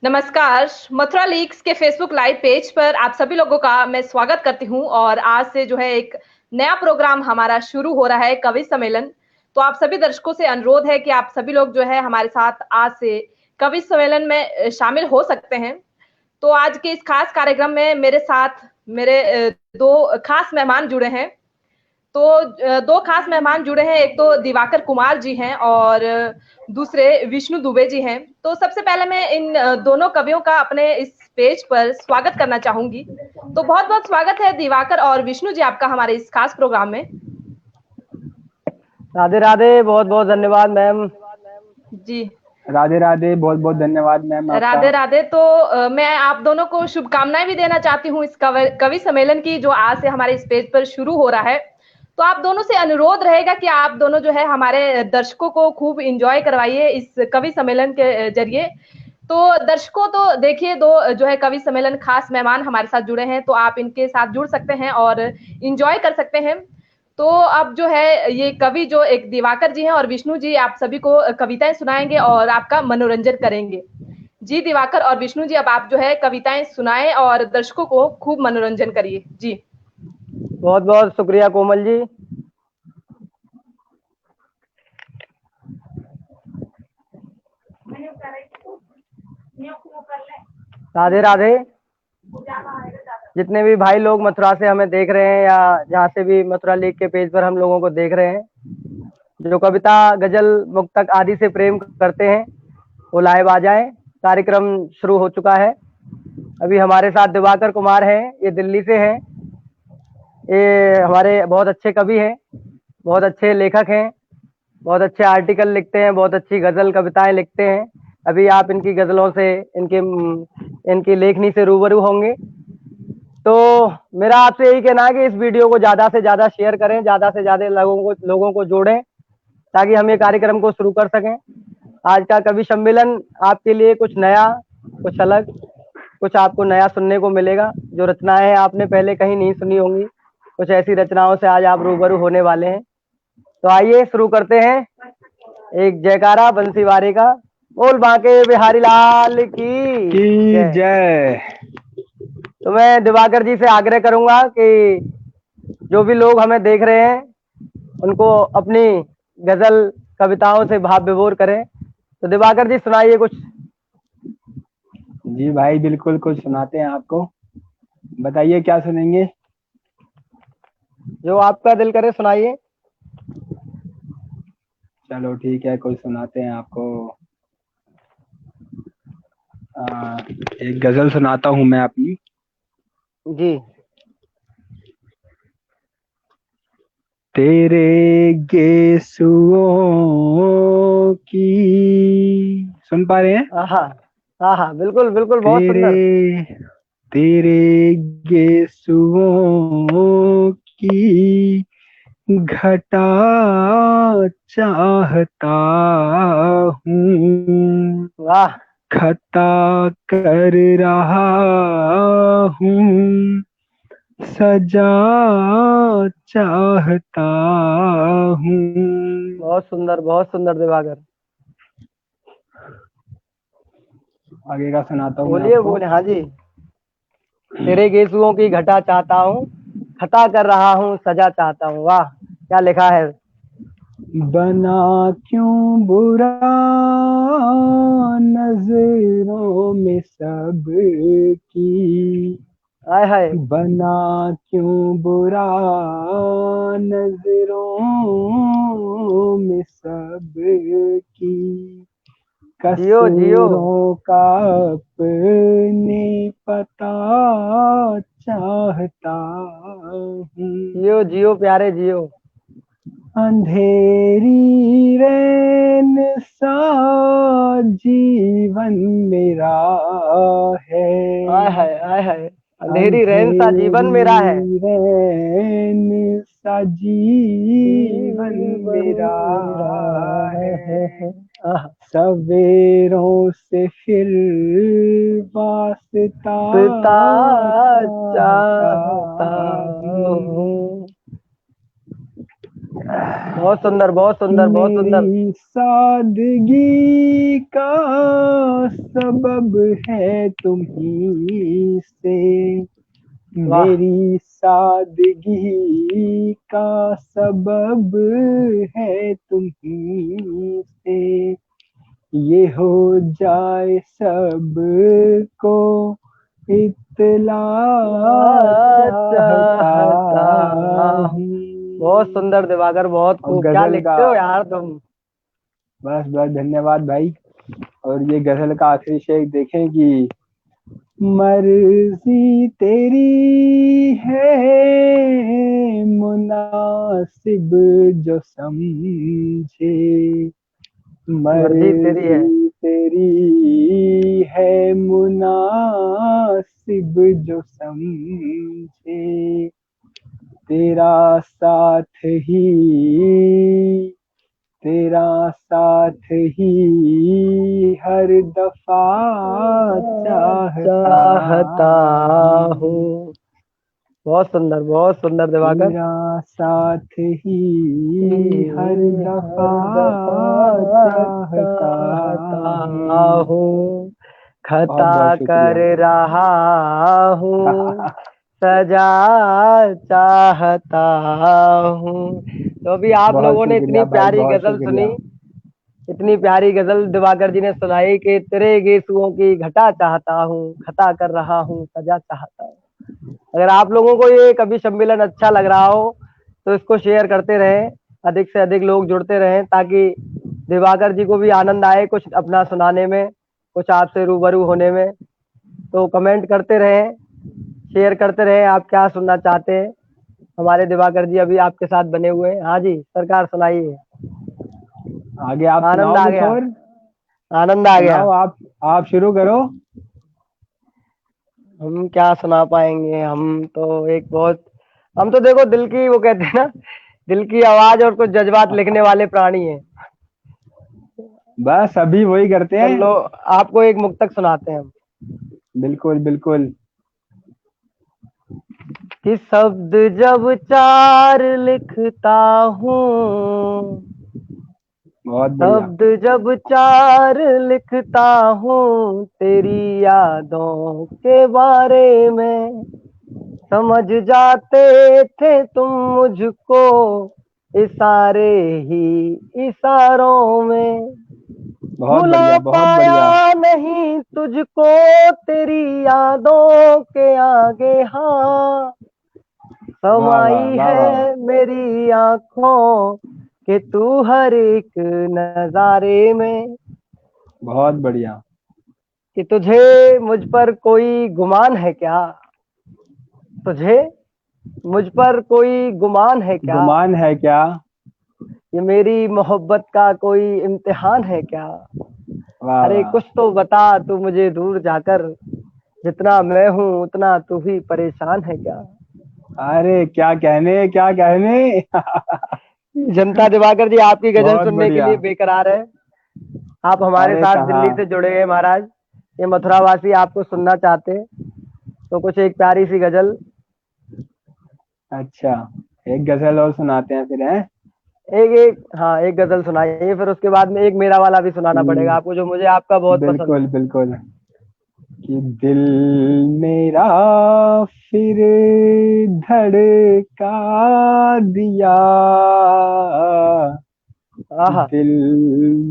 नमस्कार। मथुरा लीक्स के Facebook live page पर आप सभी लोगों का मैं स्वागत करती हूँ और आज से जो है एक नया प्रोग्राम हमारा शुरू हो रहा है, कवि सम्मेलन। तो आप सभी दर्शकों से अनुरोध है कि आप सभी लोग जो है हमारे साथ आज से कवि सम्मेलन में शामिल हो सकते हैं। तो आज के इस खास कार्यक्रम में मेरे साथ मेरे दो खास मेहमान जुड़े हैं। तो दो खास मेहमान जुड़े हैं, एक तो दिवाकर कुमार जी हैं और दूसरे विष्णु दुबे जी हैं। तो सबसे पहले मैं इन दोनों कवियों का अपने इस पेज पर स्वागत करना चाहूंगी। तो बहुत बहुत स्वागत है दिवाकर और विष्णु जी आपका हमारे इस खास प्रोग्राम में। राधे राधे, बहुत बहुत धन्यवाद मैम। जी राधे राधे, बहुत बहुत धन्यवाद मैम आपका। राधे राधे। तो मैं आप दोनों को शुभकामनाएं भी देना चाहती हूँ इस कवि सम्मेलन की, जो आज से हमारे इस पेज पर शुरू हो रहा है। तो आप दोनों से अनुरोध रहेगा कि आप दोनों जो है हमारे दर्शकों को खूब इंजॉय करवाइए इस कवि सम्मेलन के जरिए। तो दर्शकों, तो देखिए दो जो है कवि सम्मेलन खास मेहमान हमारे साथ जुड़े हैं, तो आप इनके साथ जुड़ सकते हैं और इंजॉय कर सकते हैं। तो अब जो है ये कवि जो एक दिवाकर जी हैं और विष्णु जी आप सभी को कविताएं सुनाएंगे और आपका मनोरंजन करेंगे। जी दिवाकर और विष्णु जी, अब आप जो है कविताएं सुनाएं और दर्शकों को खूब मनोरंजन करिए जी। बहुत बहुत शुक्रिया कोमल जी। राधे राधे। जितने भी भाई लोग मथुरा से हमें देख रहे हैं या जहाँ से भी मथुरा लीग के पेज पर हम लोगों को देख रहे हैं, जो कविता गजल मुक्तक आदि से प्रेम करते हैं वो लाइव आ जाएं। कार्यक्रम शुरू हो चुका है। अभी हमारे साथ दिवाकर कुमार हैं, ये दिल्ली से हैं। ये हमारे बहुत अच्छे कवि हैं, बहुत अच्छे लेखक हैं, बहुत अच्छे आर्टिकल लिखते हैं, बहुत अच्छी गजल कविताएं लिखते हैं। अभी आप इनकी गजलों से इनकी लेखनी से रूबरू होंगे। तो मेरा आपसे यही कहना है कि इस वीडियो को ज्यादा से ज्यादा शेयर करें, ज्यादा से ज्यादा लोगों को जोड़ें, ताकि हम ये कार्यक्रम को शुरू कर सकें। आज का कवि सम्मेलन आपके लिए कुछ नया, कुछ अलग, कुछ आपको नया सुनने को मिलेगा। जो रचनाएं आपने पहले कहीं नहीं सुनी होंगी, कुछ ऐसी रचनाओं से आज आप रूबरू होने वाले हैं। तो आइए शुरू करते हैं। एक जयकारा बंसी वारे का, बोल बांके बिहारी लाल की जय। जय। तो मैं दिवाकर जी से आग्रह करूंगा कि जो भी लोग हमें देख रहे हैं उनको अपनी गजल कविताओं से भाव विभोर करें। तो दिवाकर जी सुनाइए कुछ। जी भाई, बिल्कुल कुछ सुनाते हैं आपको। बताइए क्या सुनेंगे। जो आपका दिल करे सुनाइए। चलो ठीक है, कुछ सुनाते हैं आपको। एक गजल सुनाता हूँ मैं अपनी। जी। तेरे गेसुओं की, सुन पा रहे हैं? हाँ हाँ हाँ, बिल्कुल बिल्कुल, बहुत सुंदर। तेरे तेरे गेसुओं की घटा चाहता हूँ, वाह। खता कर रहा हूँ, सजा चाहता हूँ। बहुत सुंदर, बहुत सुंदर दिवाकर। आगे का सुनाता हूँ मैं बोलिए आपको। बोले। हाँ जी। तेरे गेसुओं की घटा चाहता हूँ, खता कर रहा हूँ, सजा चाहता हूँ। वाह, क्या लिखा है। बना क्यों बुरा नजरों में सबकी, हाय हाय। बना क्यों बुरा नजरों में सबकी, जियो जियो। कसूरों का अपने पता चाहता हूँ। जियो जियो प्यारे जियो। अंधेरी रैन सा जीवन मेरा है, हाय हाय हाय हाय। अंधेरी रैन सा जीवन मेरा है। अंधेरी रैन सा जीवन जीवन मेरा मेरा है, है। आह, सवेरों से फिर वास्ता पिता चाहता चाहता हूँ। हूँ। बहुत सुंदर, बहुत सुंदर, बहुत सुंदर। मेरी सादगी का सबब है तुम ही से, वाह, मेरी सादगी का सबब है तुम ही से, ये हो जाए सबको इत्तला चाहता चाहता हूँ। बहुत हूँ। सुंदर दिवाकर, बहुत और खूब, क्या गजल का, लिखते हो यार तुम। बस बस धन्यवाद भाई। और ये गजल का आखिरी शेर देखें कि मर्जी तेरी है मुनासिब जो समझे, मर्जी तेरी है। मर्जी तेरी है मुनासिब जो समझे, तेरा साथ ही, तेरा साथ ही हर दफा चाहता चाहता हूँ, हूँ। बहुत सुंदर, बहुत सुंदर दिवाकर। तेरा साथ ही हर दफा हर दफा चाहता चाहता हूँ। हूँ, बहुत खता बहुत कर शुक्रिया। रहा हूँ, सजा चाहता हूँ। तो अभी आप बहुत लोगों ने इतनी शुक्रिया भाई, प्यारी बहुत गजल सुनी, शुक्रिया। इतनी प्यारी गजल दिवाकर जी ने सुनाई कि तेरे गेसुओं की घटा चाहता हूँ, खता कर रहा हूँ, सजा चाहता हूँ। अगर आप लोगों को ये कवि सम्मेलन अच्छा लग रहा हो तो इसको शेयर करते रहें, अधिक से अधिक लोग जुड़ते रहें, ताकि दिवाकर जी को भी आनंद आए कुछ अपना सुनाने में, कुछ आपसे रूबरू होने में। तो कमेंट करते रहें, शेयर करते रहें, आप क्या सुनना चाहते हैं। हमारे दिवाकर जी अभी आपके साथ बने हुए हैं। हाँ जी सरकार, सुनाइए। आगे आप आनंद सुनाओ आ कुछ गया, और। आनंद आ गया। सुनाओ आप शुरू करो। हम क्या सुना पाएंगे, हम तो एक बहुत, हम तो देखो दिल की, वो कहते हैं ना, दिल की आवाज और कुछ जज्बात लिखने वाले प्राणी हैं। बस अभी वही करते हैं। चलो आपको एक मुक्तक सुनाते हैं हम। बिल्कुल बिल्कुल। कि शब्द जब चार लिखता हूँ, बहुत बढ़िया। शब्द जब चार लिखता हूँ तेरी यादों के बारे में, समझ जाते थे तुम मुझको इशारे ही इशारों में, बहुत भुला बढ़िया, बहुत बढ़िया। पाया नहीं तुझको तेरी यादों के आगे, हाँ वाह वाह समाई वाह वाह वाह। है मेरी आंखों के तू हर एक नजारे में, बहुत बढ़िया। कि तुझे मुझ पर कोई गुमान है क्या, तुझे मुझ पर कोई गुमान है क्या, गुमान है क्या। ये मेरी मोहब्बत का कोई इम्तिहान है क्या, वाह अरे वाह। कुछ तो बता तू मुझे दूर जाकर, जितना मैं हूँ उतना तू भी परेशान है क्या। अरे क्या कहने, क्या कहने। जनता दिवाकर जी आपकी गजल बहुत सुनने के बढ़िया। लिए बेकरार है। आप हमारे अरे साथ कहाँ। दिल्ली से जुड़े हैं महाराज, ये मथुरावासी आपको सुनना चाहते हैं, तो कुछ एक प्यारी सी गजल। अच्छा, एक गजल और सुनाते हैं फिर हैं। एक एक, हाँ एक गजल सुनाइए, फिर उसके बाद में एक मेरा वाला भी सुनाना पड़ेगा आपको, जो मुझे आपका बहुत पसंद बिल्कुल है। बिल्कुल। कि दिल मेरा फिर धड़का दिया, आहा, दिल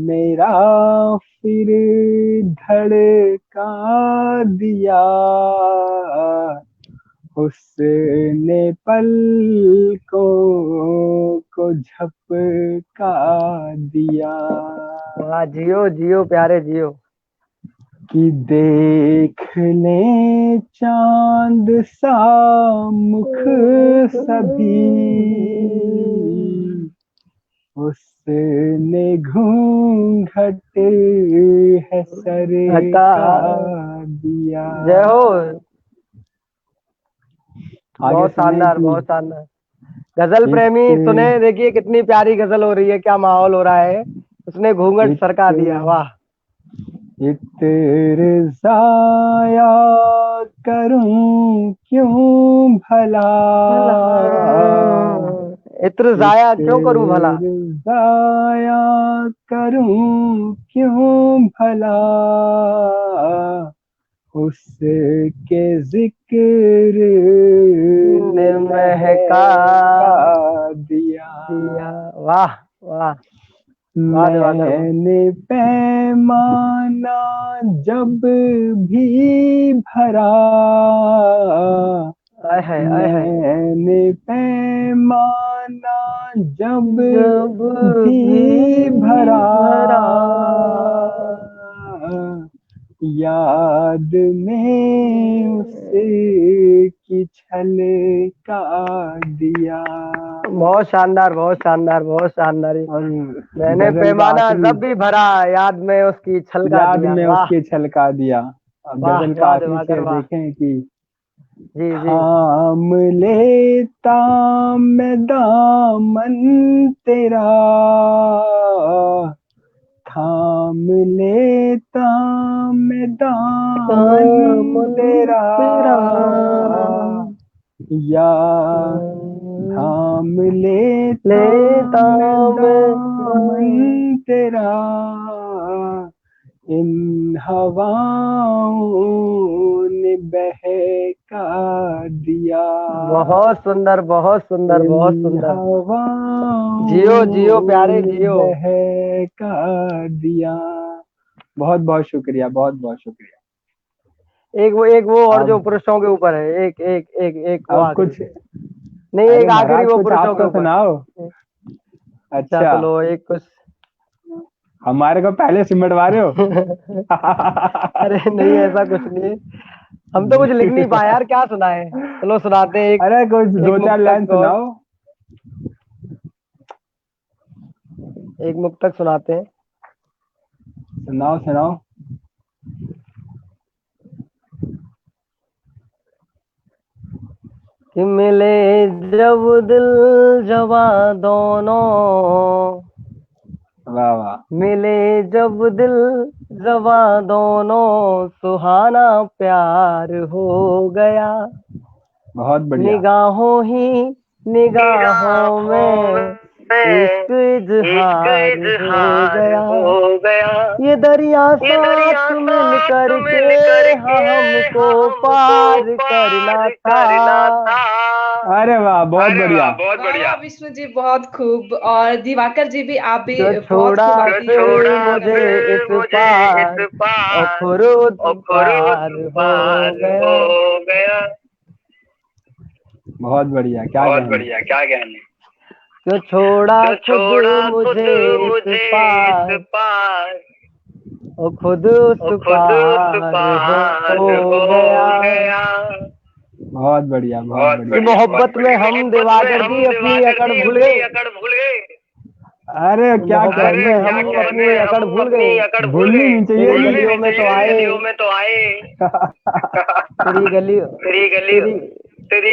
मेरा फिर धड़का दिया, उसने पलकों को झपका दिया, वाह, जियो जियो प्यारे जियो। कि देख ले चांद सा मुख सभी, उसने घूंघट है सर हटा, का दिया। जय हो। आगे बहुत सुने शानदार, कि बहुत शानदार। गजल प्रेमी सुने, इत देखिए कितनी प्यारी गजल हो रही है, क्या माहौल हो रहा है। उसने घूंघट इत सरका दिया, वाह। इत्र जाया करूं क्यों भला, भला इत्र जाया क्यों करूं भला, जाया करूं क्यों भला, उसके जिक्र ने महका दिया। वाह वाह, मैंने पैमाना जब भी भरा, मैंने पैमाना जब भी भरा, याद में उसकी छलका दिया। बहुत शानदार, बहुत शानदार, बहुत शानदार। मैंने पैमाना जब भी भरा, याद में उसकी छलका याद दिया। में उसकी छलका दिया। अब गजल का आखिरी शेर देखें कि जी थाम लेता मैं दामन तेरा, थाम लेता मैं दामन तेरा, या थाम लेता मैं दामन तेरा, इन हवाओं ने बहका दिया। बहुत सुंदर, बहुत सुंदर, बहुत सुंदर। जियो जियो प्यारे जियो, बहका दिया। बहुत बहुत शुक्रिया, बहुत बहुत शुक्रिया। एक वो और जो पुरुषों के ऊपर है, एक एक एक एक अब कुछ नहीं, एक आखिरी वो पुरुषों के ऊपर सुनाओ। अच्छा चलो एक कुछ हमारे को पहले सिमटवा रहे हो। अरे नहीं, ऐसा कुछ नहीं है, हम तो कुछ लिख नहीं पाए यार, क्या सुनाए। चलो सुनाते हैं एक, अरे कुछ दो चार लाइन सुनाओ। एक मुक्तक सुनाते हैं। सुनाओ सुनाओ। कि मिले जब दिल जवा दोनों, वाह वाह, मिले जब दिल जवा दोनों, सुहाना प्यार हो गया। बहुत बढ़िया। निगाहों ही निगाहों में इश्क इजहार हो गया। ये दरिया साथ मिल कर के हमको पार करना था। अरे वाह, बहुत बढ़िया, बहुत बढ़िया। विष्णु जी बहुत खूब, और दिवाकर जी भी, आप भी बहुत छोड़ा मुझे इस पार, खुद पार हो गया। बहुत बढ़िया, क्या कहने। क्यों छोड़ा खुद मुझे इस पार, और खुद उस पार हो गया। बहुत बढ़िया, बहुत बढ़िया। मोहब्बत में हम दिवाकर जी अपनी अकड़ भूल गए। अरे क्या कह रहे हैं, हम अपनी अकड़ भूल गए। भूलनी नहीं चाहिए, गलियों में तो आए, तेरी गली तेरी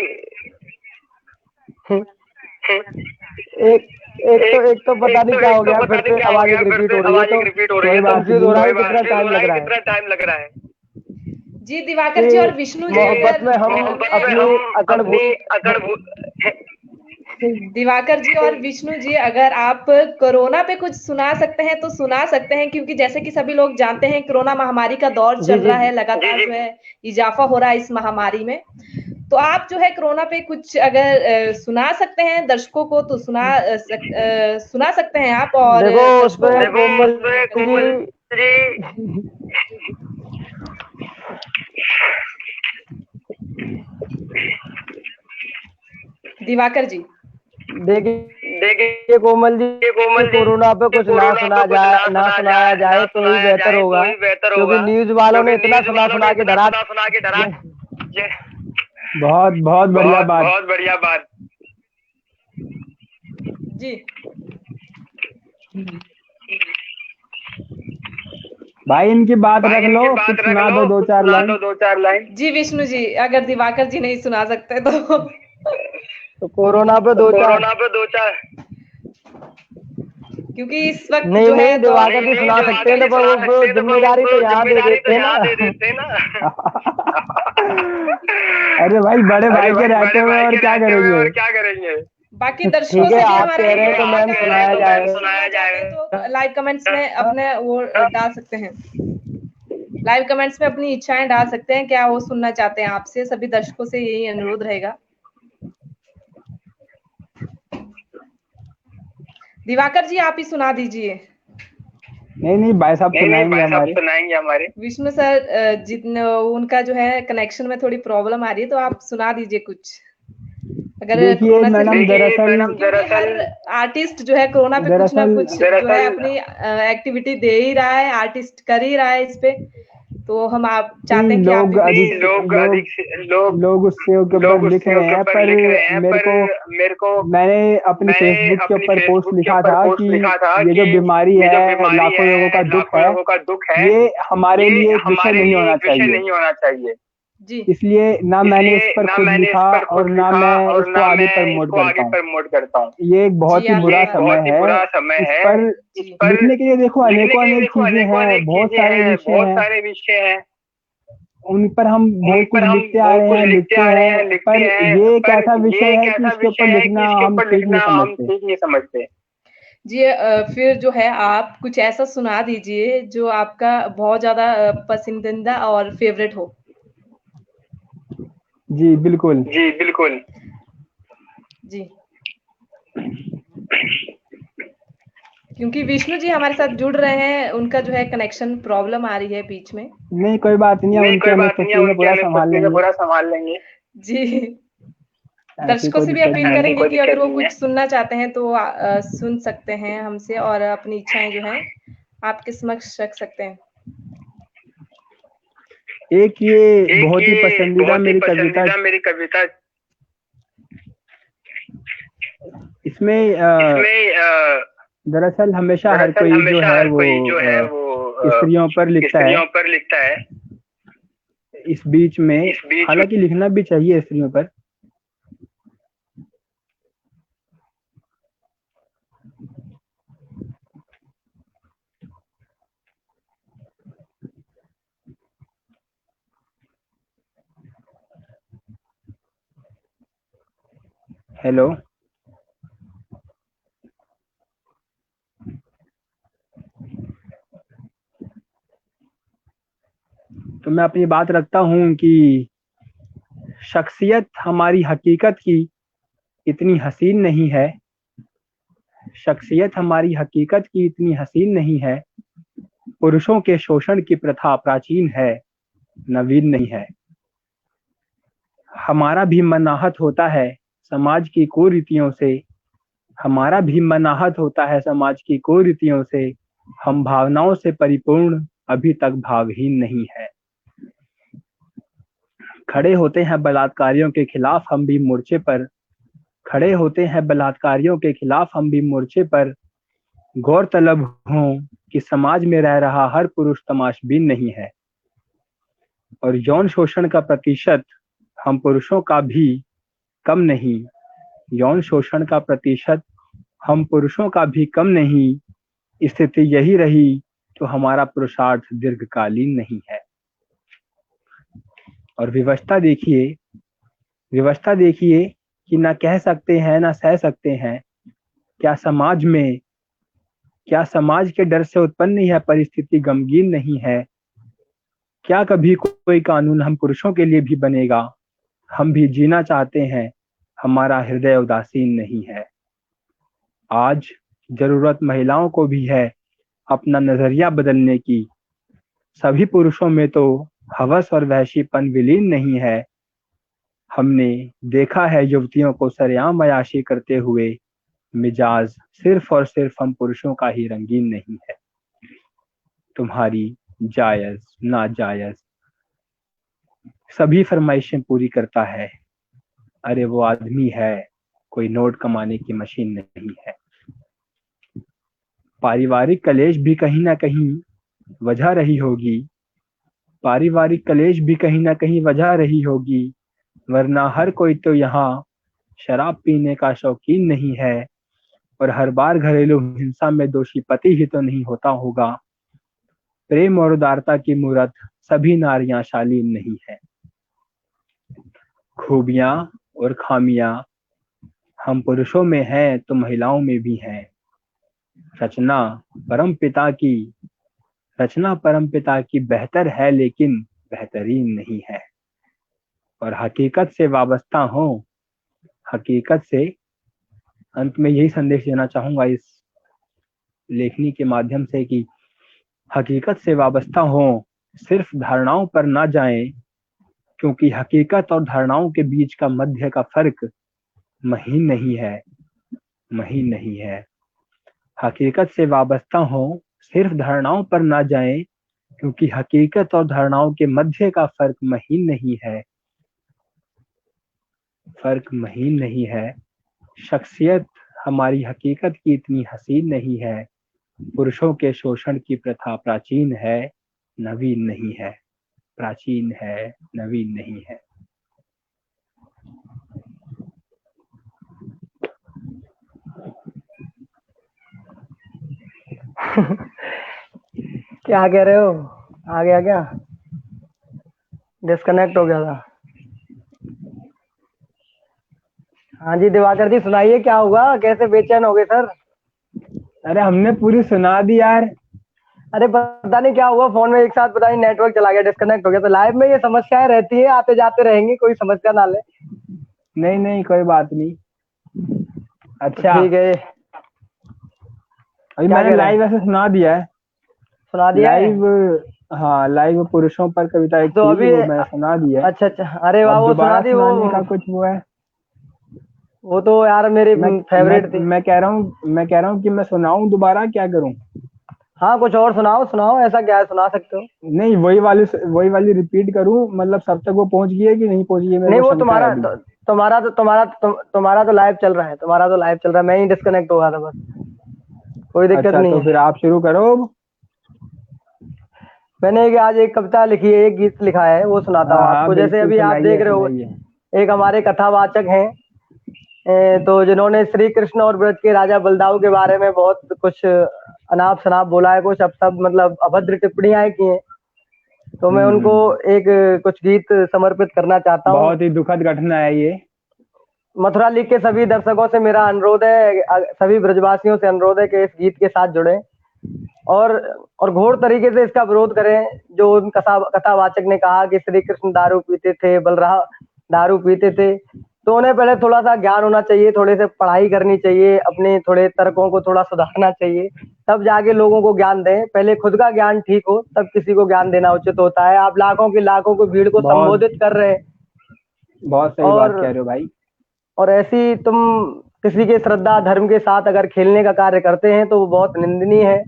एक तो पता नहीं क्या हो गया, फिर से आवाज रिपीट हो रही है, तो कंफ्यूज हो रहा है, कितना टाइम लग रहा है। जी दिवाकर जी और विष्णु जी, मोहब्बत में हम अपनी अकड़ दिवाकर जी और विष्णु जी, अगर आप कोरोना पे कुछ सुना सकते हैं तो सुना सकते हैं, क्योंकि जैसे कि सभी लोग जानते हैं कोरोना महामारी का दौर चल रहा है, लगातार जो है इजाफा हो रहा है इस महामारी में। तो आप जो है कोरोना पे कुछ अगर सुना सकते हैं दर्शकों को, तो सुना सकते हैं आप। और दिवाकर जी देखिए कोमल जी, कोरोना पे कुछ ना सुनाया जाए तो ही बेहतर होगा, क्योंकि न्यूज वालों ने इतना सुना के डरा। बहुत बहुत बढ़िया बात जी। भाई इनकी बात रख लो, कुछ सुना दो, दो चार लाइन। जी विष्णु जी, अगर दिवाकर जी नहीं सुना सकते तो कोरोना पे दो चार, क्योंकि इस वक्त नहीं नहीं दिवाकर जी सुना सकते हैं, तो वो जिम्मेदारी तो यहाँ दे देते ना। अरे भाई, बड़े भाई के रहते हुए और क्या करेंगे। बाकी दर्शकों ठीक से है, भी आप हमारा कह रहे हैं तो मैम सुनाया सुनाया जाएगा। तो लाइव कमेंट्स में अपने वो डाल सकते हैं। लाइव कमेंट्स में अपनी इच्छाएं डाल सकते हैं, क्या वो सुनना चाहते हैं आपसे। सभी दर्शकों से यही अनुरोध रहेगा। दिवाकर जी आप ही सुना दीजिए। नहीं भाई साहब सुनाएंगे हमारे। सुनाएंगे हमारे विष्णु सर, जितने उनका जो है कनेक्शन में थोड़ी प्रॉब्लम आ रही है, तो आप सुना दीजिए कुछ। अगर देखिए कोरोना से मैडम, क्योंकि हर आर्टिस्ट जो है कोरोना पे कुछ ना दरअसल कुछ जो है अपनी एक्टिविटी दे ही रहा है, आर्टिस्ट कर ही रहा है इस पे। तो हम आप चाहते हैं कि आप भी लोग उसके ऊपर लिख रहे हैं, पर मेरे को मैंने अपने फेसबुक के ऊपर पोस्ट लिखा था कि ये जो बीमारी है, लाखों लोगों का दुख है, ये हमारे लिए एक विषय नहीं होना चाहिए। जी इसलिए ना मैंने इस पर खुद लिखा और ना मैं इसको आगे प्रमोट करता हूँ। ये एक बहुत ही बुरा समय है। इस पर लिखने के लिए देखो अनेक चीजें हैं, बहुत सारे विषय हैं, उन पर हम बहुत कुछ लिखते आ रहे हैं, लिखते हैं, पर ये एक ऐसा विषय है कि इसके ऊपर लिखना हम ठीक नहीं समझते। जी फिर जो है आप कुछ ऐसा सुना दीजिए जो आपका बहुत ज्यादा पसंदीदा और फेवरेट हो। जी बिल्कुल। जी क्योंकि विष्णु जी हमारे साथ जुड़ रहे हैं, उनका जो है कनेक्शन प्रॉब्लम आ रही है बीच में। नहीं कोई बात नहीं, उनके अनुपस्थिति में पूरा संभाल लेंगे। जी दर्शकों से भी अपील करेंगे कि अगर वो कुछ सुनना चाहते हैं तो सुन सकते हैं हमसे, और अपनी इच्छाएं जो है आपके समक्ष रख सकते हैं। एक ये बहुत ही पसंदीदा मेरी कविता, इसमें दरअसल हमेशा हर कोई जो है वो स्त्रियों पर लिखता है। इस बीच में हालांकि लिखना भी चाहिए स्त्रियों पर। हेलो, तो मैं अपनी बात रखता हूं कि शख्सियत हमारी हकीकत की इतनी हसीन नहीं है। शख्सियत हमारी हकीकत की इतनी हसीन नहीं है। पुरुषों के शोषण की प्रथा प्राचीन है, नवीन नहीं है। हमारा भी मन आहत होता है समाज की कुरीतियों से। हमारा भी मन आहत होता है समाज की कुरीतियों से। हम भावनाओं से परिपूर्ण अभी तक भावहीन नहीं है। खड़े होते हैं बलात्कारियों के खिलाफ हम भी मोर्चे पर। खड़े होते हैं बलात्कारियों के खिलाफ हम भी मोर्चे पर। गौरतलब हो कि समाज में रह रहा हर पुरुष तमाशबीन नहीं है। और यौन शोषण का प्रतिशत हम पुरुषों का भी कम नहीं। यौन शोषण का प्रतिशत हम पुरुषों का भी कम नहीं। स्थिति यही रही तो हमारा पुरुषार्थ दीर्घकालीन नहीं है। और व्यवस्था देखिए कि ना कह सकते हैं ना सह सकते हैं। क्या समाज के डर से उत्पन्न यह परिस्थिति गमगीन नहीं है? क्या कभी कोई कानून हम पुरुषों के लिए भी बनेगा? हम भी जीना चाहते हैं, हमारा हृदय उदासीन नहीं है। आज जरूरत महिलाओं को भी है अपना नजरिया बदलने की। सभी पुरुषों में तो हवस और वहशीपन विलीन नहीं है। हमने देखा है युवतियों को सरेआम अय्याशी करते हुए। मिजाज सिर्फ और सिर्फ हम पुरुषों का ही रंगीन नहीं है। तुम्हारी जायज नाजायज सभी फरमाइशें पूरी करता है। अरे वो आदमी है, कोई नोट कमाने की मशीन नहीं है। पारिवारिक कलेश भी कहीं ना कहीं वजह रही होगी। पारिवारिक कलेश भी कहीं ना कहीं वजह रही होगी। वरना हर कोई तो यहाँ शराब पीने का शौकीन नहीं है। और हर बार घरेलू हिंसा में दोषी पति ही तो नहीं होता होगा। प्रेम और उदारता की मूरत सभी नारियां शालीन नहीं है। खूबियां और खामियां हम पुरुषों में हैं तो महिलाओं में भी हैं। रचना परम पिता की बेहतर है लेकिन बेहतरीन नहीं है। और हकीकत से वाबस्ता हो, हकीकत से, अंत में यही संदेश देना चाहूंगा इस लेखनी के माध्यम से कि हकीकत से वाबस्ता हो, सिर्फ धारणाओं पर ना जाएं, क्योंकि हकीकत और धारणाओं के बीच का मध्य का फर्क महीन नहीं है। हकीकत से वाबस्ता हो, सिर्फ धारणाओं पर ना जाएं, क्योंकि हकीकत और धारणाओं के मध्य का फर्क महीन नहीं है। शख्सियत हमारी हकीकत की इतनी हसीन नहीं है। पुरुषों के शोषण की प्रथा प्राचीन है, नवीन नहीं है। प्राचीन है, नवीन नहीं है। क्या कह रहे हो? आ गया क्या? डिस्कनेक्ट हो गया था। हाँ जी दिवाकर जी, सुनाइए क्या हुआ, कैसे बेचैन हो गए सर? अरे हमने पूरी सुना दी यार। अरे पता नहीं क्या हुआ फोन में, एक साथ पता नहीं नेटवर्क चला गया, डिस्कनेक्ट हो गया। तो लाइव में ये समस्याएं रहती है, आते जाते रहेंगे, कोई समस्या ना ले। नहीं कोई बात नहीं। अच्छा ठीक है। अभी क्या मैंने कह रहे हैं? लाइव ऐसे सुना दिया है। सुना दिया है? लाइव, हाँ लाइव पुरुषों पर कविता एक तो थी, अभी वो मैंने सुना दी है। अच्छा, अरे वाह, अब वो सुना दोबारा दी सुनाने का कुछ वो है। वो तो यार मेरी मैं फेवरेट थी। मैं कह रहा हूँ कि मैं सुनाऊं दोबारा, क्या करूं? हाँ कुछ और सुनाओ, ऐसा क्या है, सुना सकते हो। नहीं वही वाली रिपीट करूं, मतलब सब तक वो पहुंच गई है कि नहीं पहुंच गई है, मेरे नहीं को वो शंका है अभी। तुम्हारा तो लाइव चल रहा है, मैं ही डिस्कनेक्ट हुआ था बस, कोई दिक्कत अच्छा नहीं तो है। फिर आप शुरू करो। मैंने आज एक कविता लिखी है, एक गीत लिखा है, वो सुनाता हूँ हाँ हाँ आपको। जैसे बिल्कुल, अभी आप देख सुनाइए रहे हो, सुनाइए। एक हमारे कथावाचक हैं, तो जिन्होंने श्री कृष्ण और ब्रज के राजा बलदाऊ के बारे में बहुत कुछ अनाप शनाप बोला है, कुछ अब सब मतलब अभद्र टिप्पणियां की हैं। तो मैं उनको एक कुछ गीत समर्पित करना चाहता हूँ। बहुत ही दुखद घटना है ये। मथुरा लीग के सभी दर्शकों से मेरा अनुरोध है, सभी ब्रजवासियों से अनुरोध है कि इस गीत के साथ जुड़े और घोर तरीके से इसका विरोध करें। जो उन कथावाचक ने कहा कि श्री कृष्ण दारू पीते थे, बलराम दारू पीते थे, तो उन्हें पहले थोड़ा सा ज्ञान होना चाहिए, थोड़े से पढ़ाई करनी चाहिए, अपने थोड़े तर्कों को थोड़ा सुधारना चाहिए, तब जाके लोगों को ज्ञान दें। पहले खुद का ज्ञान ठीक हो तब किसी को ज्ञान देना उचित होता है। आप लाखों की लाखों को भीड़ को बहुत संबोधित कर रहे हैं बहुत सही बात कह और रहे हो भाई। ऐसी तुम किसी के श्रद्धा धर्म के साथ अगर खेलने का कार्य करते हैं तो वो बहुत निंदनीय है,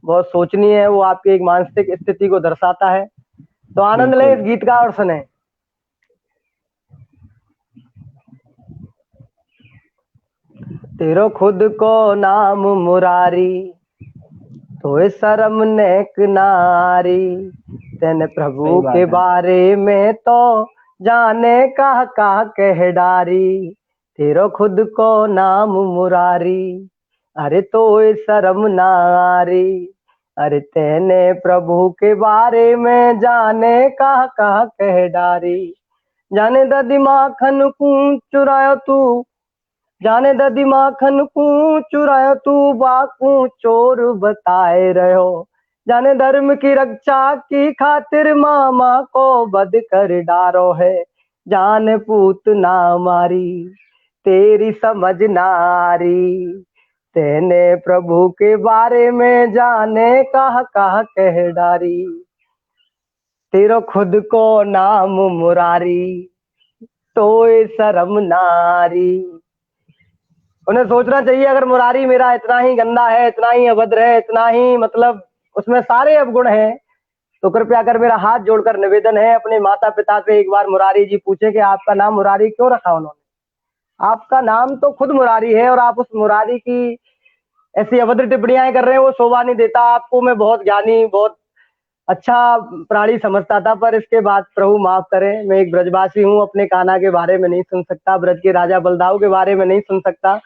बहुत सोचनीय है। वो आपकी एक मानसिक स्थिति को दर्शाता है। तो आनंद लें इस गीत का और सुने। तेरो खुद को नाम मुरारी, तो शर्म नेक नारी, तेने प्रभु के बारे में तो जाने कह कह डारी। तेरो खुद को नाम मुरारी, अरे तो शर्म नारी, अरे तेने प्रभु के बारे में जाने कह कह डारी। जाने द दिमाखन को चुरायो तू, जाने द दिमाखन को चुरायो तू, बाकू चोर बताए रहो। जाने धर्म की रक्षा की खातिर मामा को बद कर डारो है। जान पूत ना मारी, तेरी समझ नारी, तेने प्रभु के बारे में जाने कह कह डारी। तेरो खुद को नाम मुरारी, तो शर्म नारी। उन्हें सोचना चाहिए, अगर मुरारी मेरा इतना ही गंदा है, इतना ही अभद्र है, इतना ही मतलब उसमें सारे अवगुण हैं, तो कृपया कर मेरा हाथ जोड़कर निवेदन है, अपने माता पिता से एक बार मुरारी जी पूछे कि आपका नाम मुरारी क्यों रखा उन्होंने। आपका नाम तो खुद मुरारी है और आप उस मुरारी की ऐसी अभद्र टिप्पणियां कर रहे हैं, वो शोभा नहीं देता। आपको मैं बहुत ज्ञानी, बहुत अच्छा प्राणी समझता था, पर इसके बाद प्रभु माफ करें, मैं एक ब्रजवासी हूँ, अपने कान्हा के बारे में नहीं सुन सकता, ब्रज के राजा बलदाऊ के बारे में नहीं सुन सकता।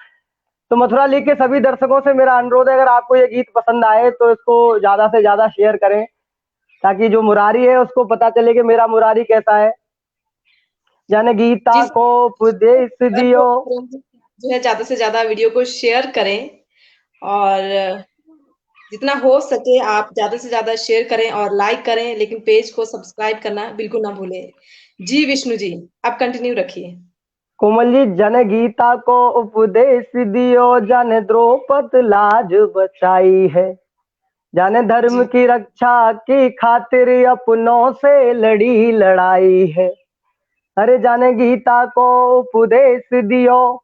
तो मथुरा लीग के सभी दर्शकों से मेरा अनुरोध है, अगर आपको ये गीत पसंद आए तो इसको ज्यादा से ज्यादा शेयर करें, ताकि जो मुरारी है उसको पता चले कि मेरा मुरारी कैसा है। जाने गीता को उपदेश दियो, जो है ज्यादा से ज्यादा वीडियो को शेयर करें और जितना हो सके आप ज्यादा से ज्यादा शेयर करें और लाइक करें, लेकिन पेज को सब्सक्राइब करना बिल्कुल ना भूलें। जी विष्णु जी, आप कंटिन्यू रखिए। कोमल जी, जन गीता को उपदेश दियो, जन द्रौपद लाज बचाई है, जाने धर्म जी की रक्षा की खातिर अपनों से लड़ी लड़ाई है। अरे जाने गीता को उपदेश दियो,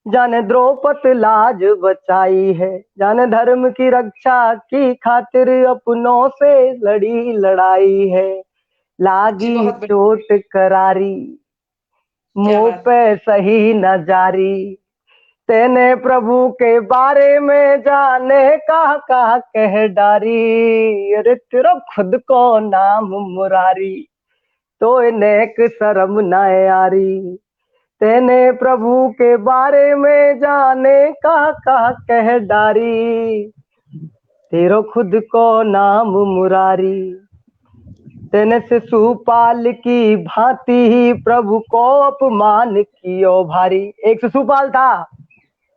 जाने द्रौपद लाज बचाई है, जाने धर्म की रक्षा की खातिर अपनों से लड़ी लड़ाई है। जी, लागी बहुत बढ़िया। चोट करारी, क्या मुंह बात। पे सही न जारी, तेने प्रभु के बारे में जाने कहा कह डारी। अरे तेरा खुद को नाम मुरारी, तो नेक शर्म न यारी, तेने प्रभु के बारे में जाने कहा कह डारी। तेरो खुद को नाम मुरारी, तेने शिशुपाल की भांति ही प्रभु को अपमान कियो भारी। एक शिशुपाल था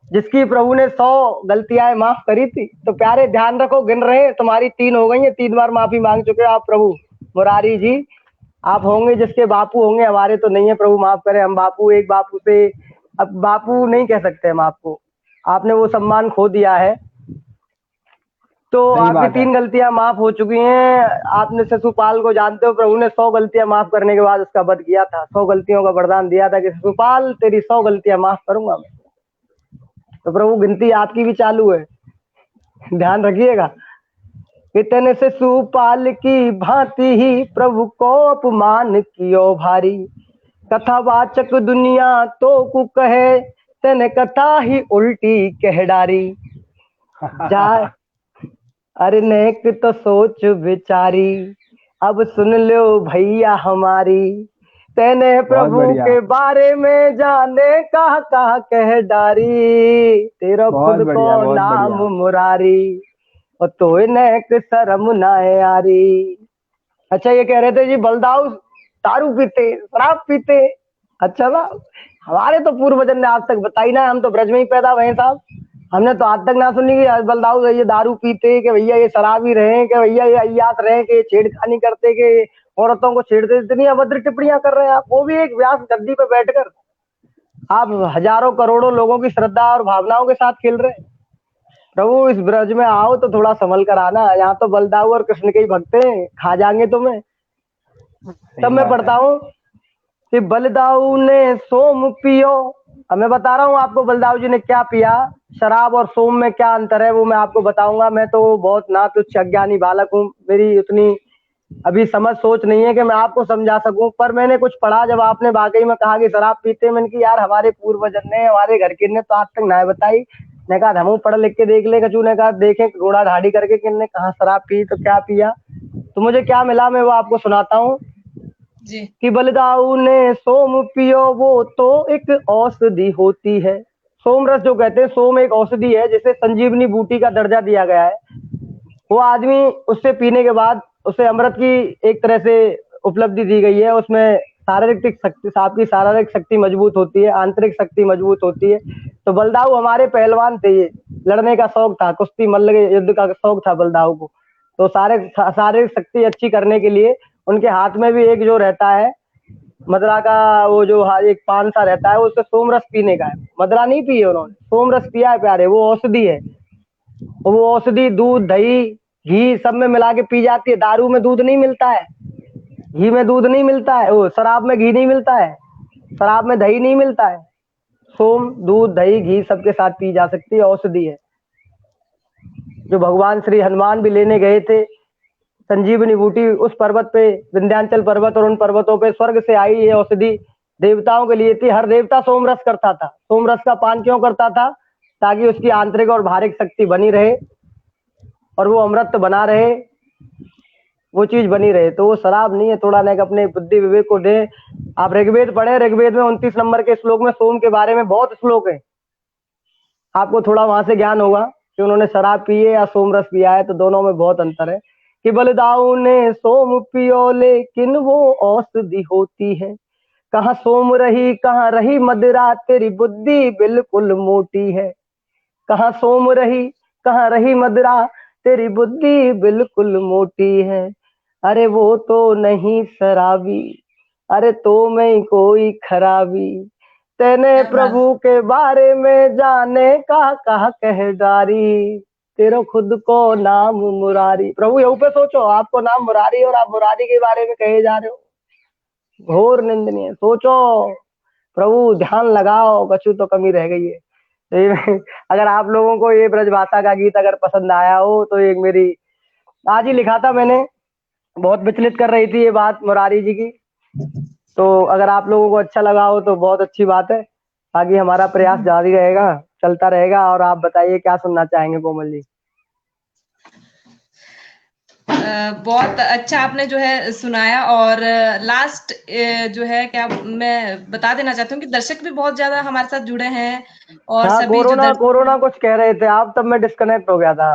जिसकी प्रभु ने 100 गलतियां माफ करी थी। तो प्यारे ध्यान रखो, गिन रहे हैं, तुम्हारी 3 हो गई है, 3 बार माफी मांग चुके हो आप प्रभु मुरारी जी। आप होंगे जिसके बापू होंगे, हमारे तो नहीं है, प्रभु माफ करें। हम बापू, एक बापू से अब बापू नहीं कह सकते हम आपको, आपने वो सम्मान खो दिया है। तो सही आपकी बात है। 3 गलतियां माफ हो चुकी हैं। आपने शिशुपाल को जानते हो, प्रभु ने 100 गलतियां माफ करने के बाद उसका वध किया था, 100 गलतियों का वरदान दिया था कि शिशुपाल तेरी 100 गलतियां माफ करूंगा मैं। तो प्रभु गिनती आपकी भी चालू है, ध्यान रखिएगा। इतने से शिशुपाल की भांति ही प्रभु को अपमान कियो भारी, कथावाचक दुनिया तो कु कहे, तेने कथा ही उल्टी कह डारी। जा अरे नेक तो सोच विचारी, अब सुन लो भैया हमारी, तेने बहुत प्रभु बढ़िया, के बारे में जाने कहा कह डारी। तेरा बहुत खुद को बढ़िया, बहुत नाम बढ़िया। मुरारी, और तो नेक शर्म ना यारी। अच्छा, ये कह रहे थे जी बलदाऊ दारू पीते, शराब पीते। अच्छा ना, हमारे तो पूर्वजन ने आज तक बताई ना, हम तो ब्रज में ही पैदा हुए हैं साहब। हमने तो आज तक ना सुनी कि बलदाऊ ये दारू पीते, कि भैया ये शराबी रहे, कि भैया ये अय्यास रहे, कि छेड़खानी करते, कि औरतों को छेड़ते। इतनी अभद्र टिप्पणियां कर रहे हैं आप, वो भी एक व्यास गद्दी पे बैठकर। आप हजारों करोड़ों लोगों की श्रद्धा और भावनाओं के साथ खेल रहे हैं। प्रभु इस ब्रज में आओ तो थोड़ा संभल कर आना, यहाँ तो बलदाऊ और कृष्ण के ही भक्त हैं, खा जाएंगे तुम्हें। तब सही मैं बात है। पढ़ता हूँ कि बलदाऊ ने सोम पियो। अब मैं बता रहा हूँ आपको बलदाऊ जी ने क्या पिया। शराब और सोम में क्या अंतर है वो मैं आपको बताऊंगा। मैं तो बहुत ना तुच्छ अज्ञानी बालक हूँ, मेरी उतनी अभी समझ सोच नहीं है कि मैं आपको समझा सकूं। पर मैंने कुछ पढ़ा, जब आपने वाकई में कहा कि शराब पीते, मैंने कि यार हमारे पूर्वजन ने, हमारे घर के ने तो आज तक ना बताई। ने कहा हम पढ़ लिख के देख ले, कचू ने कहा देखें घोड़ा ढाड़ी करके किन्ने कहा शराब पी तो क्या पिया। तो मुझे क्या मिला मैं वो आपको सुनाता हूँ जी कि बलदाऊ ने सोम पियो, वो तो एक औषधि होती है। सोम रस जो कहते हैं, सोम एक औषधि है जिसे संजीवनी बूटी का दर्जा दिया गया है। वो आदमी उससे पीने के बाद उसे अमृत की एक तरह से उपलब्धि दी गई है। उसमें शारीरिक शक्ति, आपकी शारीरिक शक्ति मजबूत होती है, आंतरिक शक्ति मजबूत होती है। तो बलदाऊ हमारे पहलवान थे, ये लड़ने का शौक था, कुश्ती मल्ल के युद्ध का शौक था बलदाऊ को। तो शारीरिक शक्ति अच्छी करने के लिए उनके हाथ में भी एक जो रहता है मदरा का, वो जो एक पान सा रहता है, उससे सोम रस पीने का है। मदरा नहीं पी है उन्होंने, सोम रस पिया है प्यारे। वो औषधि है, वो औषधि दूध दही घी सब में मिला के पी जाती है। दारू में दूध नहीं मिलता है, घी में दूध नहीं मिलता है, वो शराब में घी नहीं मिलता है, शराब में दही नहीं मिलता है। सोम दूध दही घी सबके साथ पी जा सकती है, औषधि है। जो भगवान श्री हनुमान भी लेने गए थे संजीवनी बूटी, उस पर्वत पे, विंध्याचल पर्वत और उन पर्वतों पे स्वर्ग से आई ये औषधि देवताओं के लिए थी। हर देवता सोमरस करता था। सोमरस का पान क्यों करता था? ताकि उसकी आंतरिक और बाहरिक शक्ति बनी रहे और वो अमृत बना रहे, वो चीज बनी रहे। तो वो शराब नहीं है, थोड़ा ना अपने बुद्धि विवेक को दे। आप ऋग्वेद पढ़े, ऋग्वेद में 29 नंबर के श्लोक में सोम के बारे में बहुत श्लोक है, आपको थोड़ा वहां से ज्ञान होगा कि उन्होंने शराब पी है या सोमरस पिया है, तो दोनों में बहुत अंतर है। कि बलदाऊ ने सोम पियो लेकिन वो औषधि होती है, कहाँ सोम रही कहाँ रही मदिरा, तेरी बुद्धि बिल्कुल मोटी है। कहाँ सोम रही कहाँ रही मदिरा, तेरी बुद्धि बिल्कुल मोटी है। अरे वो तो नहीं शराबी, अरे तो मैं कोई खराबी। तेने क्या बात। प्रभु के बारे में जाने का कहा कह डारी, तेरा खुद को नाम मुरारी। प्रभु यहीं पे सोचो, आपको नाम मुरारी और आप मुरारी के बारे में कहे जा रहे हो, घोर निंदनीय। सोचो, प्रभु ध्यान लगाओ, कछु तो कमी रह गई है। तो अगर आप लोगों को ये ब्रजभाषा का गीत अगर पसंद आया हो तो एक मेरी आज ही लिखा था मैंने, बहुत विचलित कर रही थी ये बात मुरारी जी की। तो अगर आप लोगों को अच्छा लगा हो तो बहुत अच्छी बात है। बाकी हमारा प्रयास जारी रहेगा, चलता रहेगा। और आप बताइए क्या सुनना चाहेंगे कोमल जी? बहुत अच्छा आपने जो है सुनाया। और लास्ट जो है क्या मैं बता देना चाहती हूँ कि दर्शक भी बहुत ज्यादा हमारे साथ जुड़े हैं और हाँ, सभी जो कोरोना दर्शक। कोरोना कुछ कह रहे थे आप, तब मैं डिस्कनेक्ट हो गया था।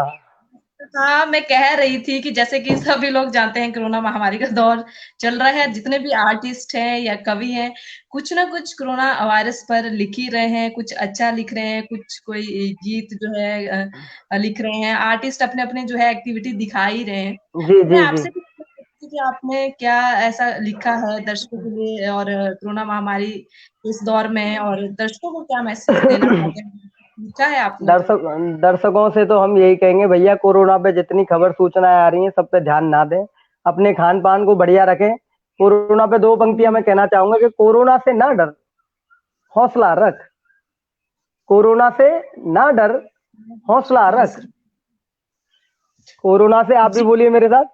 हाँ, मैं कह रही थी कि जैसे कि सभी लोग जानते हैं कोरोना महामारी का दौर चल रहा है। जितने भी आर्टिस्ट हैं या कवि हैं, कुछ ना कुछ कोरोना वायरस पर लिख ही रहे हैं। कुछ अच्छा लिख रहे हैं, कुछ कोई गीत जो है लिख रहे हैं। आर्टिस्ट अपने अपने जो है एक्टिविटी दिखा ही रहे हैं। जी तो मैं जी जी। आपसे भी पूछना चाहती हूँ कि आपने क्या ऐसा लिखा है दर्शकों के लिए और कोरोना महामारी इस दौर में, और दर्शकों को क्या मैसेज देना चाहते हैं, लिखा है आपने तो? दर्शकों से तो हम यही कहेंगे, भैया कोरोना पे जितनी खबर सूचनाएं आ रही हैं सब पे ध्यान ना दें, अपने खान पान को बढ़िया रखें। कोरोना पे दो पंक्तियां मैं कहना चाहूंगा कि कोरोना से ना डर, हौसला रख। कोरोना से ना डर, हौसला रख। कोरोना से आप भी जी। बोलिए मेरे साथ।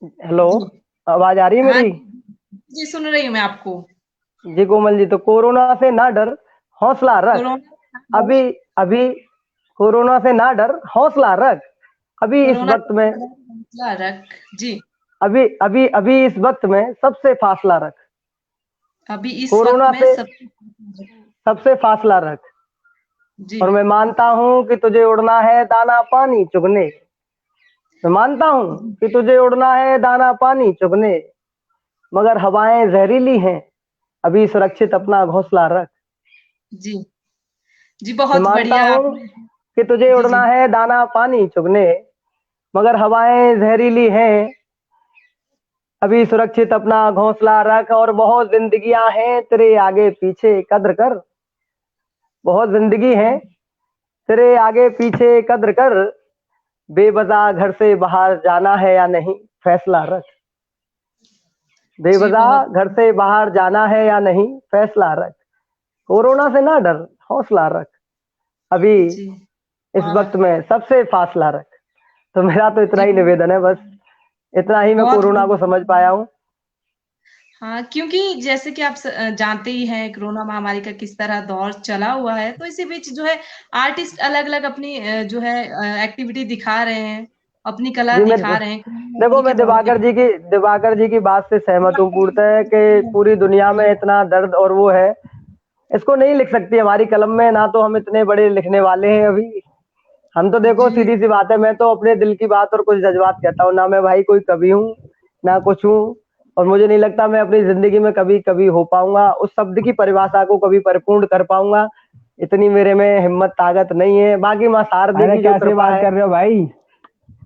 हेलो, जी। आवाज आ रही है हाँ मेरी? जी, सुन रही हूँ मैं आपको। जी कोमल जी, तो कोरोना से ना डर, हौसला रख। कोरोना अभी अभी कोरोना से ना डर, हौसला रख। अभी इस कोरोना वक्त में, रख जी। अभी अभी अभी इस वक्त में सबसे फासला रख। अभी इस वक्त कोरोना में से सब। सबसे फासला रख। जी। और मैं मानता हूं कि तुझे उड़ना है दाना पानी चुगने। मैं मानता हूं कि तुझे उड़ना है दाना पानी चुगने, मगर हवाएं जहरीली हैं, अभी सुरक्षित अपना घोंसला रख। जी। जी, मैं बहुत मानता बढ़िया हूं आपने। कि तुझे जी। जी। उड़ना है दाना पानी चुगने, मगर हवाएं जहरीली हैं, अभी सुरक्षित अपना घोंसला रख। और बहुत जिंदगियां हैं तेरे आगे पीछे, कद्र कर। बहुत जिंदगी है तेरे आगे पीछे, कद्र कर। बेवजह घर से बाहर जाना है या नहीं, फैसला रख। जी, बहुत। बेवजह घर से बाहर जाना है या नहीं, फैसला रख। कोरोना से ना डर, हौसला रख। अभी जी। इस वक्त में सबसे फासला रख। तो मेरा तो इतना जी, ही निवेदन है, बस इतना ही मैं बहुत। कोरोना को समझ पाया हूँ। हाँ, क्योंकि जैसे कि आप जानते ही हैं कोरोना महामारी का किस तरह दौर चला हुआ है, तो इसी बीच जो है आर्टिस्ट अलग-अलग अपनी जो है एक्टिविटी दिखा रहे हैं, अपनी कला जी मैं दिखा रहे हैं। कोरोना देखो, महामारी के मैं दौर में दिवाकर जी की बात से सहमत हूँ पूर्णतः कि पूरी दुनिया में इतना दर्द और वो है, इसको नहीं लिख सकती हमारी कलम में। ना तो हम इतने बड़े लिखने वाले हैं अभी। हम तो देखो, जी। सीधी सी बात है, मैं तो अपने दिल की बात और कुछ जज्बात कहता हूँ। ना मैं भाई कोई कवि हूँ, ना कुछ हूँ। और मुझे नहीं लगता मैं अपनी जिंदगी में कभी कभी हो पाऊंगा, उस शब्द की परिभाषा को कभी परिपूर्ण कर पाऊंगा। इतनी मेरे में हिम्मत ताकत नहीं है। बाकी माँ शारदे अरे की जो कैसे कृपा बात है कर रहे हो भाई?